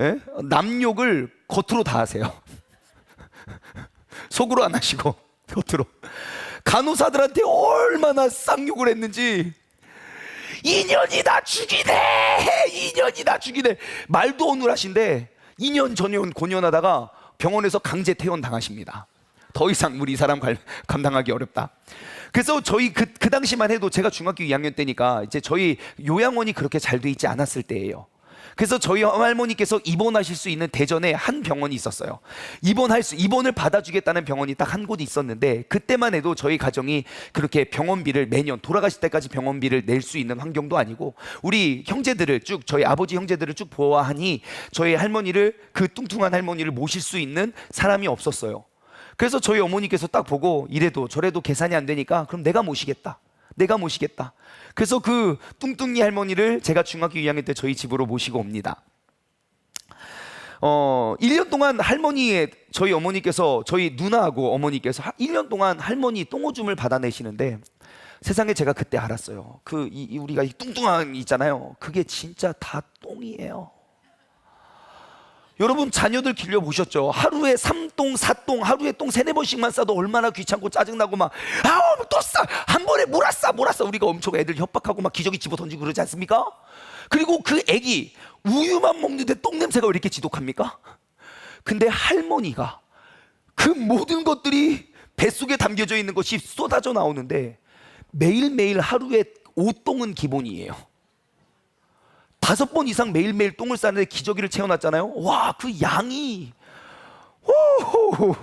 예? 남 욕을 겉으로 다 하세요. 속으로 안 하시고 겉으로. 간호사들한테 얼마나 쌍욕을 했는지, 2년이다 죽이네, 2년이다 죽이네. 말도 어눌하신데 2년 전년 고년하다가 병원에서 강제 퇴원 당하십니다. 더 이상 우리 사람 감당하기 어렵다. 그래서 저희 그 당시만 해도 제가 중학교 2학년 때니까 이제 저희 요양원이 그렇게 잘 돼 있지 않았을 때예요. 그래서 저희 할머니께서 입원하실 수 있는 대전에 한 병원이 있었어요. 입원을 받아주겠다는 병원이 딱 한 곳이 있었는데, 그때만 해도 저희 가정이 그렇게 병원비를 매년 돌아가실 때까지 병원비를 낼 수 있는 환경도 아니고, 우리 형제들을 쭉, 저희 아버지 형제들을 쭉 보아하니 저희 할머니를, 그 뚱뚱한 할머니를 모실 수 있는 사람이 없었어요. 그래서 저희 어머니께서 딱 보고 이래도 저래도 계산이 안 되니까 그럼 내가 모시겠다. 그래서 그 뚱뚱이 할머니를 제가 중학교 2학년 때 저희 집으로 모시고 옵니다. 1년 동안 저희 어머니께서, 저희 누나하고 어머니께서 1년 동안 할머니 똥오줌을 받아내시는데, 세상에 제가 그때 알았어요. 우리가 이 뚱뚱한 있잖아요. 그게 진짜 다 똥이에요. 여러분 자녀들 길러보셨죠? 하루에 3똥, 4똥, 하루에 똥 3-4번씩만 싸도 얼마나 귀찮고 짜증나고 막, 또 싸! 한 번에 몰았어! 우리가 엄청 애들 협박하고 막 기저귀 집어 던지고 그러지 않습니까? 그리고 그 애기 우유만 먹는데 똥 냄새가 왜 이렇게 지독합니까? 근데 할머니가 그 모든 것들이 뱃속에 담겨져 있는 것이 쏟아져 나오는데, 매일매일 하루에 5똥은 기본이에요. 5번 이상 매일매일 똥을 싸는데 기저귀를 채워놨잖아요. 와, 그 양이. 호호.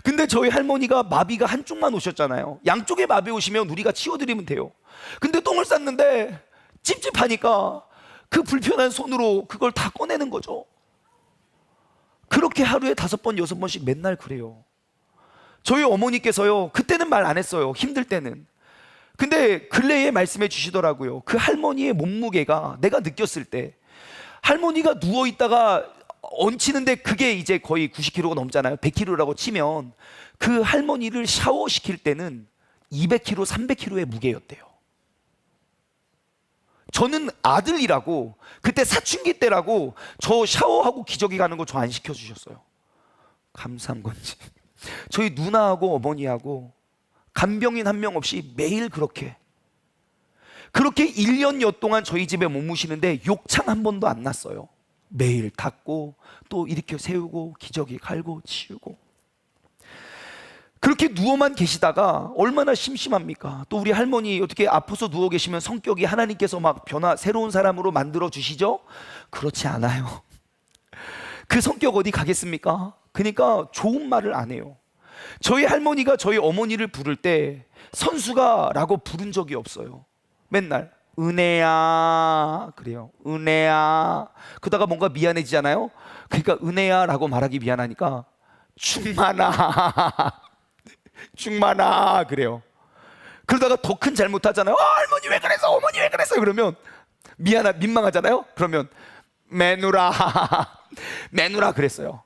근데 저희 할머니가 마비가 한쪽만 오셨잖아요. 양쪽에 마비 오시면 우리가 치워드리면 돼요. 근데 똥을 쌌는데 찝찝하니까 그 불편한 손으로 그걸 다 꺼내는 거죠. 그렇게 하루에 5번, 6번씩 맨날 그래요. 저희 어머니께서요, 그때는 말 안 했어요. 힘들 때는. 근데 근래에 말씀해 주시더라고요. 그 할머니의 몸무게가, 내가 느꼈을 때 할머니가 누워있다가 얹히는데 그게 이제 거의 90kg가 넘잖아요. 100kg라고 치면 그 할머니를 샤워시킬 때는 200kg, 300kg의 무게였대요. 저는 아들이라고, 그때 사춘기 때라고 저 샤워하고 기저귀 가는 거 저 안 시켜주셨어요. 감사한 건지. 저희 누나하고 어머니하고 간병인 한 명 없이 매일 그렇게 1년여 동안 저희 집에 머무시는데 욕창 한 번도 안 났어요. 매일 닦고 또 이렇게 세우고 기저귀 갈고 치우고. 그렇게 누워만 계시다가 얼마나 심심합니까? 또 우리 할머니 어떻게 아파서 누워 계시면 성격이 하나님께서 막 새로운 사람으로 만들어 주시죠? 그렇지 않아요. 그 성격 어디 가겠습니까? 그러니까 좋은 말을 안 해요. 저희 할머니가 저희 어머니를 부를 때 선수가 라고 부른 적이 없어요. 맨날 은혜야 그래요. 은혜야. 그러다가 뭔가 미안해지잖아요. 그러니까 은혜야 라고 말하기 미안하니까 충만아 충만아 그래요. 그러다가 더 큰 잘못하잖아요. 할머니 왜 그랬어, 어머니 왜 그랬어, 그러면 민망하잖아요. 그러면 매누라 매누라 그랬어요.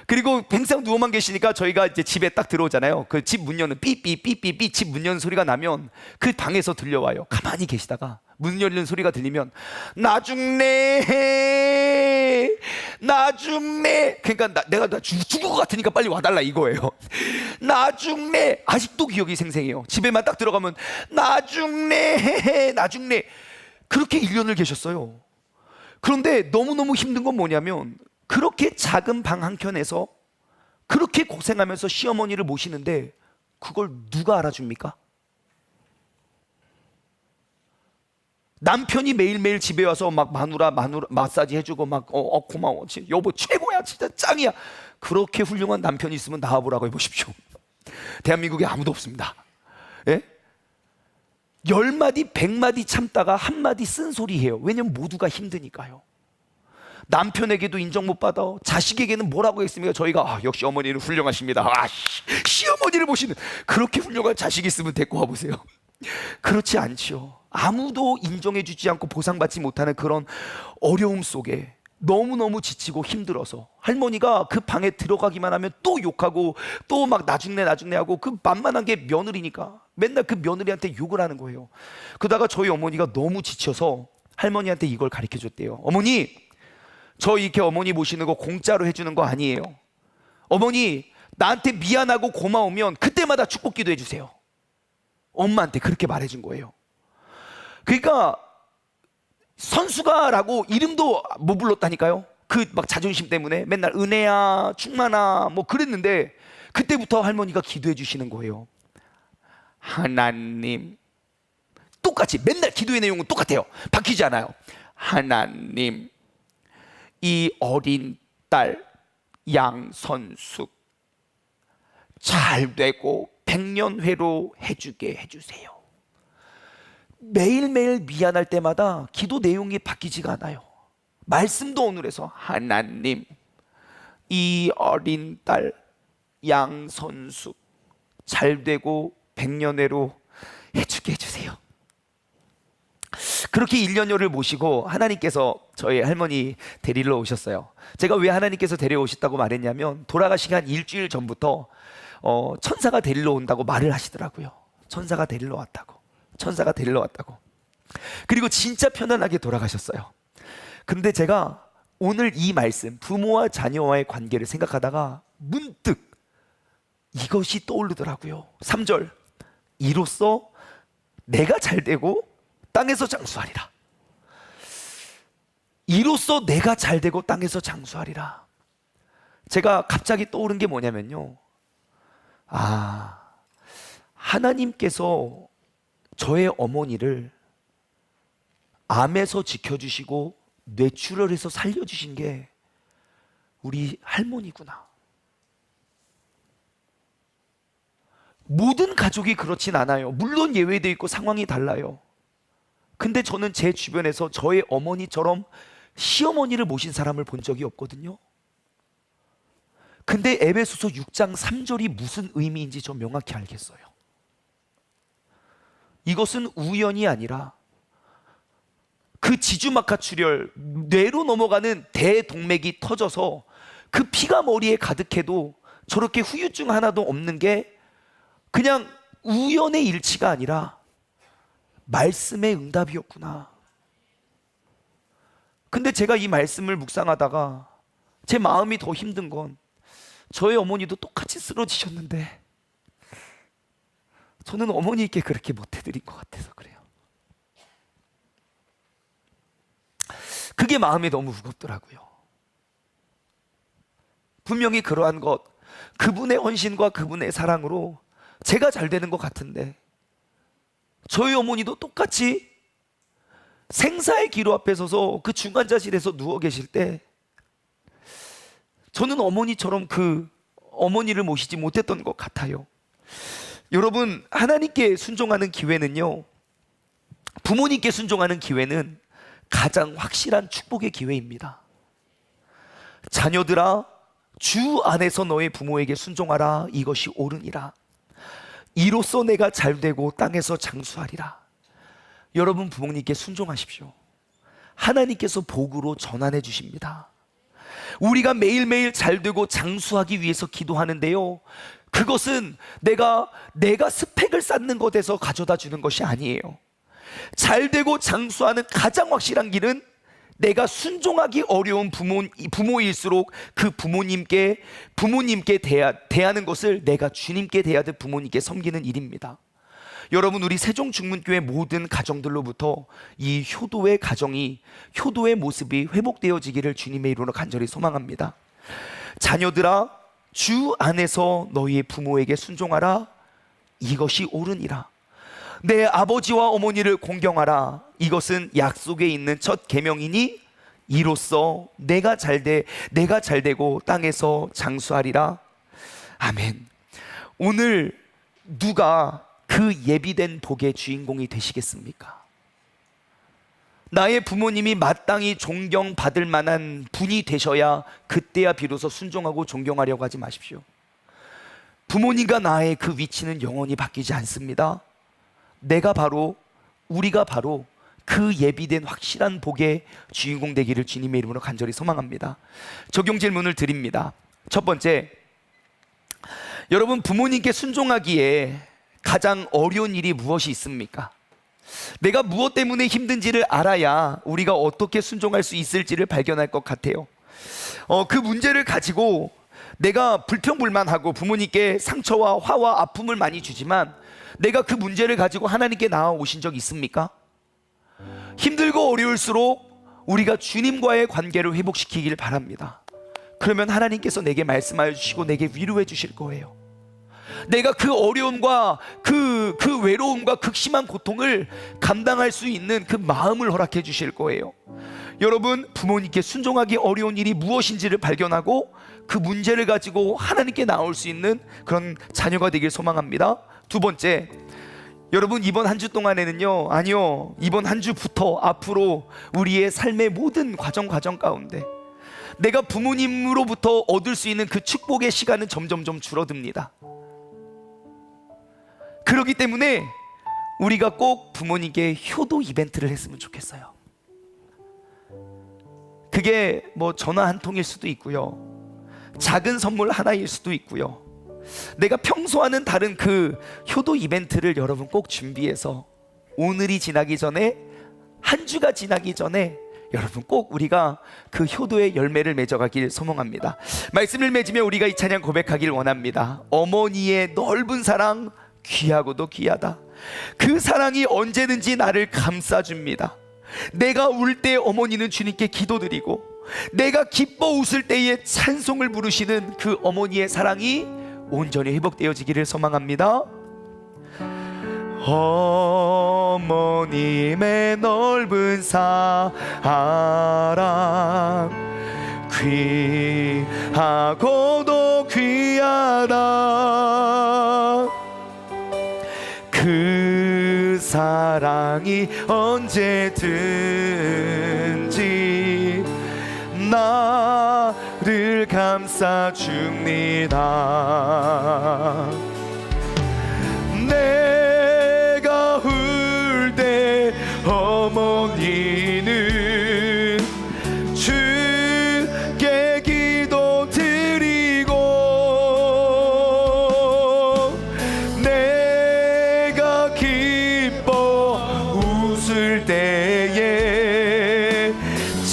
그리고 항상 누워만 계시니까 저희가 이제 집에 딱 들어오잖아요. 그 집 문 여는 삐삐삐삐삐 집 문 여는 소리가 나면 그 방에서 들려와요. 가만히 계시다가 문 열리는 소리가 들리면 나 죽네 나 죽네. 그러니까 내가 죽을 것 같으니까 빨리 와달라 이거예요. 나 죽네. 아직도 기억이 생생해요. 집에만 딱 들어가면 나 죽네 나 죽네. 그렇게 1년을 계셨어요. 그런데 너무너무 힘든 건 뭐냐면, 그렇게 작은 방 한켠에서 그렇게 고생하면서 시어머니를 모시는데 그걸 누가 알아줍니까? 남편이 매일매일 집에 와서 막 마누라 마사지 해주고 막 고마워 여보 최고야 진짜 짱이야. 그렇게 훌륭한 남편이 있으면 나와보라고 해보십시오. 대한민국에 아무도 없습니다. 예? 10마디 100마디 참다가 한마디 쓴소리해요. 왜냐면 모두가 힘드니까요. 남편에게도 인정 못 받아, 자식에게는 뭐라고 했습니까? 저희가 역시 어머니는 훌륭하십니다. 시어머니를 보시는, 그렇게 훌륭한 자식이 있으면 데리고 와보세요. 그렇지 않죠. 아무도 인정해 주지 않고 보상받지 못하는 그런 어려움 속에 너무너무 지치고 힘들어서 할머니가 그 방에 들어가기만 하면 또 욕하고 또 막 나중내 하고, 그 만만한 게 며느리니까 맨날 그 며느리한테 욕을 하는 거예요. 그러다가 저희 어머니가 너무 지쳐서 할머니한테 이걸 가르쳐 줬대요. 어머니, 저 이렇게 어머니 모시는 거 공짜로 해주는 거 아니에요. 어머니 나한테 미안하고 고마우면 그때마다 축복기도 해주세요. 엄마한테 그렇게 말해준 거예요. 그러니까 선수가라고 이름도 못 불렀다니까요. 그 막 자존심 때문에 맨날 은혜야 충만아 뭐 그랬는데, 그때부터 할머니가 기도해 주시는 거예요. 하나님, 똑같이 맨날 기도의 내용은 똑같아요. 바뀌지 않아요. 하나님, 이 어린 딸 양선숙 잘 되고 백년회로 해주게 해주세요. 매일매일 미안할 때마다 기도 내용이 바뀌지가 않아요. 말씀도 오늘에서 하나님, 이 어린 딸 양선숙 잘 되고 백년회로 해주게 해주세요. 그렇게 1년여를 모시고 하나님께서 저희 할머니 데리러 오셨어요. 제가 왜 하나님께서 데려오셨다고 말했냐면, 돌아가시기 한 일주일 전부터 천사가 데리러 온다고 말을 하시더라고요. 천사가 데리러 왔다고. 천사가 데리러 왔다고. 그리고 진짜 편안하게 돌아가셨어요. 근데 제가 오늘 이 말씀, 부모와 자녀와의 관계를 생각하다가 문득 이것이 떠오르더라고요. 3절, 이로써 내가 잘되고 땅에서 장수하리라. 이로써 내가 잘되고 땅에서 장수하리라. 제가 갑자기 떠오른 게 뭐냐면요, 하나님께서 저의 어머니를 암에서 지켜주시고 뇌출혈해서 살려주신 게 우리 할머니구나. 모든 가족이 그렇진 않아요. 물론 예외도 있고 상황이 달라요. 근데 저는 제 주변에서 저의 어머니처럼 시어머니를 모신 사람을 본 적이 없거든요. 근데 에베소서 6장 3절이 무슨 의미인지 저 명확히 알겠어요. 이것은 우연이 아니라 그 지주막하출혈, 뇌로 넘어가는 대동맥이 터져서 그 피가 머리에 가득해도 저렇게 후유증 하나도 없는 게 그냥 우연의 일치가 아니라 말씀의 응답이었구나. 근데 제가 이 말씀을 묵상하다가 제 마음이 더 힘든 건, 저희 어머니도 똑같이 쓰러지셨는데 저는 어머니께 그렇게 못해드린 것 같아서 그래요. 그게 마음이 너무 무겁더라고요. 분명히 그러한 것, 그분의 헌신과 그분의 사랑으로 제가 잘 되는 것 같은데, 저희 어머니도 똑같이 생사의 기로 앞에 서서 그 중환자실에서 누워 계실 때 저는 어머니처럼 그 어머니를 모시지 못했던 것 같아요. 여러분, 하나님께 순종하는 기회는요, 부모님께 순종하는 기회는 가장 확실한 축복의 기회입니다. 자녀들아, 주 안에서 너의 부모에게 순종하라. 이것이 옳으니라. 이로써 내가 잘되고 땅에서 장수하리라. 여러분, 부모님께 순종하십시오. 하나님께서 복으로 전환해 주십니다. 우리가 매일매일 잘되고 장수하기 위해서 기도하는데요, 그것은 내가 스펙을 쌓는 것에서 가져다 주는 것이 아니에요. 잘되고 장수하는 가장 확실한 길은 내가 순종하기 어려운 부모일수록 그 부모님께 대하는 것을 내가 주님께 대하듯 부모님께 섬기는 일입니다. 여러분, 우리 세종중문교회 모든 가정들로부터 이 효도의 가정이, 효도의 모습이 회복되어지기를 주님의 이름으로 간절히 소망합니다. 자녀들아, 주 안에서 너희의 부모에게 순종하라. 이것이 옳으니라. 내 아버지와 어머니를 공경하라. 이것은 약속에 있는 첫 계명이니 이로써 내가 잘되고 땅에서 장수하리라. 아멘. 오늘 누가 그 예비된 복의 주인공이 되시겠습니까? 나의 부모님이 마땅히 존경받을 만한 분이 되셔야 그때야 비로소 순종하고 존경하려고 하지 마십시오. 부모님과 나의 그 위치는 영원히 바뀌지 않습니다. 우리가 바로 그 예비된 확실한 복의 주인공 되기를 주님의 이름으로 간절히 소망합니다. 적용 질문을 드립니다. 첫 번째, 여러분, 부모님께 순종하기에 가장 어려운 일이 무엇이 있습니까? 내가 무엇 때문에 힘든지를 알아야 우리가 어떻게 순종할 수 있을지를 발견할 것 같아요. 그 문제를 가지고 내가 불평불만하고 부모님께 상처와 화와 아픔을 많이 주지만, 내가 그 문제를 가지고 하나님께 나아오신 적 있습니까? 힘들고 어려울수록 우리가 주님과의 관계를 회복시키길 바랍니다. 그러면 하나님께서 내게 말씀하여 주시고 내게 위로해 주실 거예요. 내가 그 어려움과 그 외로움과 극심한 고통을 감당할 수 있는 그 마음을 허락해 주실 거예요. 여러분, 부모님께 순종하기 어려운 일이 무엇인지를 발견하고 그 문제를 가지고 하나님께 나올 수 있는 그런 자녀가 되길 소망합니다. 두 번째, 여러분, 이번 한 주 동안에는요, 아니요, 이번 한 주부터 앞으로 우리의 삶의 모든 과정 가운데 내가 부모님으로부터 얻을 수 있는 그 축복의 시간은 점점 줄어듭니다. 그렇기 때문에 우리가 꼭 부모님께 효도 이벤트를 했으면 좋겠어요. 그게 뭐 전화 한 통일 수도 있고요, 작은 선물 하나일 수도 있고요, 내가 평소 하는 다른 그 효도 이벤트를 여러분 꼭 준비해서 오늘이 지나기 전에, 한 주가 지나기 전에 여러분 꼭 우리가 그 효도의 열매를 맺어가길 소망합니다. 말씀을 맺으며 우리가 이 찬양 고백하길 원합니다. 어머니의 넓은 사랑, 귀하고도 귀하다. 그 사랑이 언제든지 나를 감싸줍니다. 내가 울 때 어머니는 주님께 기도드리고, 내가 기뻐 웃을 때에 찬송을 부르시는 그 어머니의 사랑이 온전히 회복되어지기를 소망합니다. 어머님의 넓은 사랑, 귀하고도 귀하다. 그 사랑이 언제든지 나를 감싸줍니다. 내가 울 때 어머니는 주께 기도드리고, 내가 기뻐 웃을 때에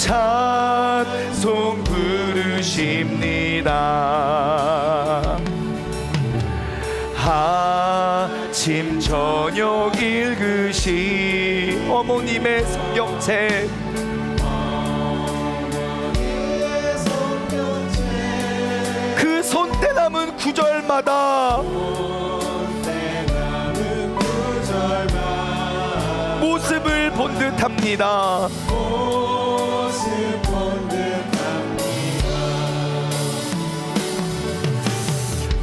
찬송 부르십니다. 아침 저녁 읽으시 어머님의 성경책, 그 손때 남은 구절마다 모습을 본 듯합니다.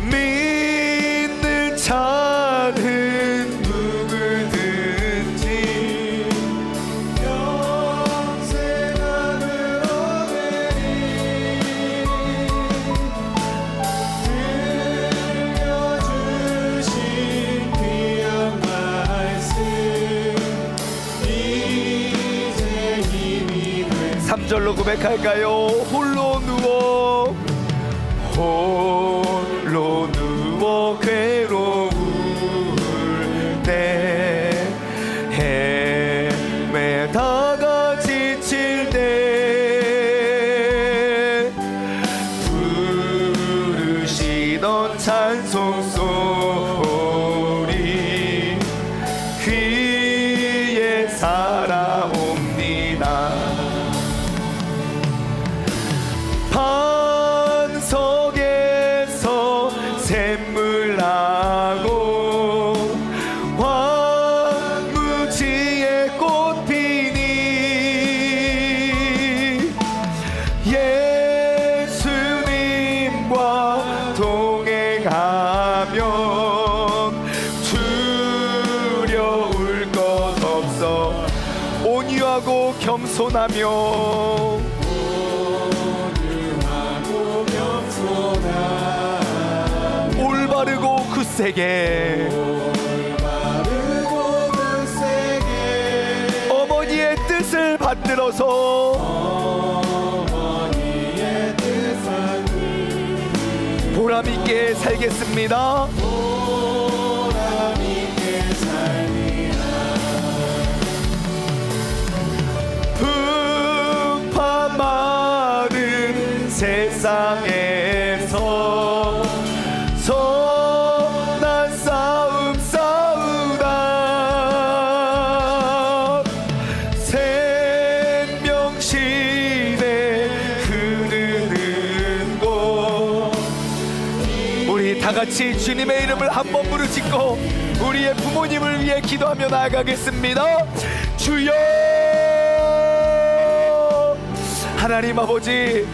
믿는 자는 누구든지 평생 하늘 얻으리. 들려주신 귀한 말씀 이제 힘이 돼. 3절로 고백할까요? 홀로 누워 괴로울 때, 헤매다가 지칠 때 부르시던 찬송 소리 귀에 살아옵니다. 반석에서 샘물 나고 황무지에 꽃 피니 예수님과 동행하면 두려울 것 없어. 온유하고 겸손하며 올바르고 굳세게 어머니의 뜻을 받들어서 보람있게 살겠습니다. 풍파 많은 세상에서 선한 싸움 싸우다 다 같이 주님의 이름을 한 번 부르짖고 우리의 부모님을 위해 기도하며 나아가겠습니다. 주여, 하나님 아버지,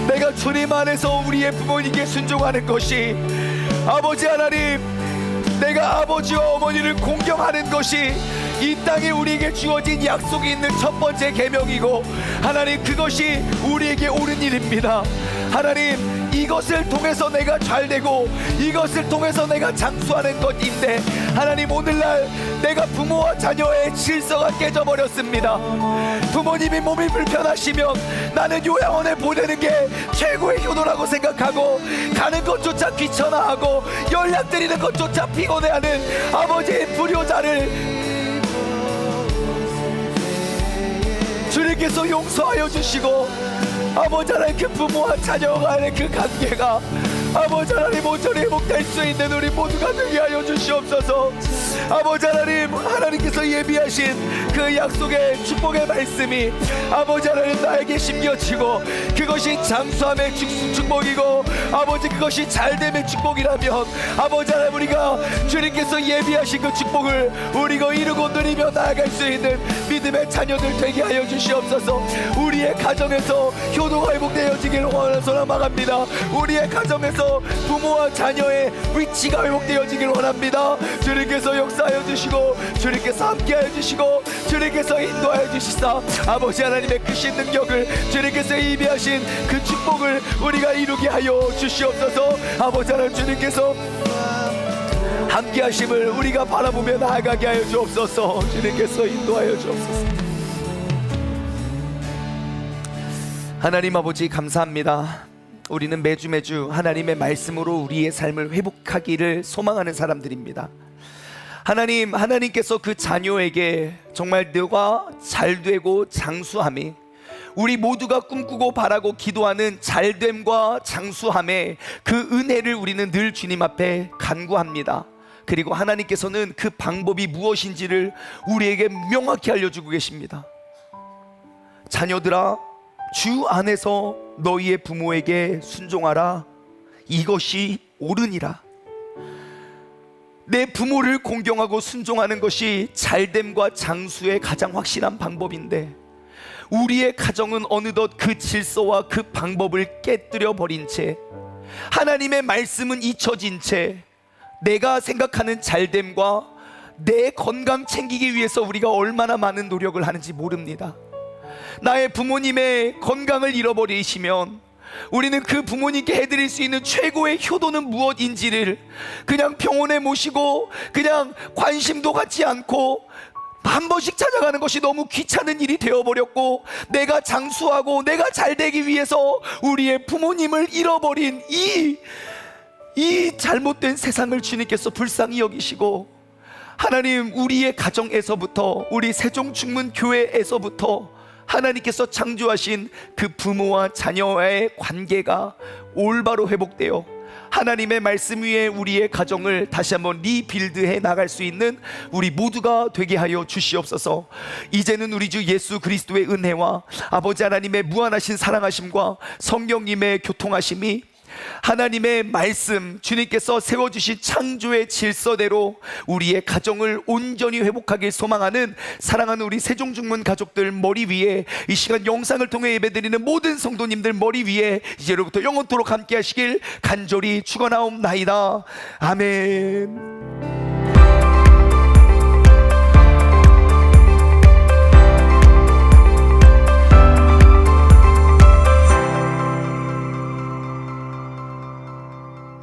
내가 주님 안에서 우리의 부모님께 순종하는 것이, 아버지 하나님, 내가 아버지와 어머니를 공경하는 것이 이 땅에 우리에게 주어진 약속이 있는 첫 번째 계명이고, 하나님, 그것이 우리에게 옳은 일입니다. 하나님, 이것을 통해서 내가 잘되고 이것을 통해서 내가 장수하는 것인데, 하나님, 오늘날 내가 부모와 자녀의 질서가 깨져버렸습니다. 부모님이 몸이 불편하시면 나는 요양원에 보내는 게 최고의 효도라고 생각하고, 가는 것조차 귀찮아하고 연락드리는 것조차 피곤해하는 아버지의 불효자를 주님께서 용서하여 주시고, 아버지 하나님, 그 부모와 자녀 간의 그 관계가 아버지 하나님 온전히 회복될 수 있는 우리 모두가 되게 하여 주시옵소서. 아버지 하나님, 하나님께서 예비하신 그 약속의 축복의 말씀이 아버지 하나님 나에게 심겨지고, 그것이 장수함의 축복이고, 아버지, 그것이 잘됨의 축복이라면, 아버지 하나님, 우리가 주님께서 예비하신 그 축복을 우리가 이루고 누리며 나아갈 수 있는 믿음의 자녀들 되게 하여 주시옵소서. 우리의 가정에서 효도가 회복되어지기를 소망합니다. 우리의 가정에서 부모와 자녀의 위치가 회복되어지기를 원합니다. 주님께서 역사하여 주시고, 주님께서 함께하여 주시고, 주님께서 인도하여 주시사, 아버지 하나님의 크신 능력을, 주님께서 예비하신 그 축복을 우리가 이루게 하여 주시옵소서. 아버지 하나님, 주님께서 함께하심을 우리가 바라보며 나아가게 하여 주옵소서. 주님께서 인도하여 주옵소서. 하나님 아버지, 감사합니다. 우리는 매주 하나님의 말씀으로 우리의 삶을 회복하기를 소망하는 사람들입니다. 하나님, 하나님께서 그 자녀에게 정말 너가 잘되고 장수함이, 우리 모두가 꿈꾸고 바라고 기도하는 잘됨과 장수함의 그 은혜를 우리는 늘 주님 앞에 간구합니다. 그리고 하나님께서는 그 방법이 무엇인지를 우리에게 명확히 알려주고 계십니다. 자녀들아, 주 안에서 너희의 부모에게 순종하라. 이것이 옳으니라. 내 부모를 공경하고 순종하는 것이 잘됨과 장수의 가장 확실한 방법인데, 우리의 가정은 어느덧 그 질서와 그 방법을 깨뜨려 버린 채, 하나님의 말씀은 잊혀진 채, 내가 생각하는 잘됨과 내 건강 챙기기 위해서 우리가 얼마나 많은 노력을 하는지 모릅니다. 나의 부모님의 건강을 잃어버리시면 우리는 그 부모님께 해드릴 수 있는 최고의 효도는 무엇인지를 그냥 병원에 모시고 그냥 관심도 갖지 않고 한 번씩 찾아가는 것이 너무 귀찮은 일이 되어버렸고, 내가 장수하고 내가 잘되기 위해서 우리의 부모님을 잃어버린 이 잘못된 세상을 주님께서 불쌍히 여기시고, 하나님, 우리의 가정에서부터, 우리 세종충문교회에서부터 하나님께서 창조하신 그 부모와 자녀와의 관계가 올바로 회복되어 하나님의 말씀 위에 우리의 가정을 다시 한번 리빌드해 나갈 수 있는 우리 모두가 되게 하여 주시옵소서. 이제는 우리 주 예수 그리스도의 은혜와 아버지 하나님의 무한하신 사랑하심과 성령님의 교통하심이, 하나님의 말씀, 주님께서 세워주신 창조의 질서대로 우리의 가정을 온전히 회복하길 소망하는 사랑하는 우리 세종중문 가족들 머리 위에, 이 시간 영상을 통해 예배드리는 모든 성도님들 머리 위에 이제로부터 영원토록 함께 하시길 간절히 축원하옵나이다. 아멘.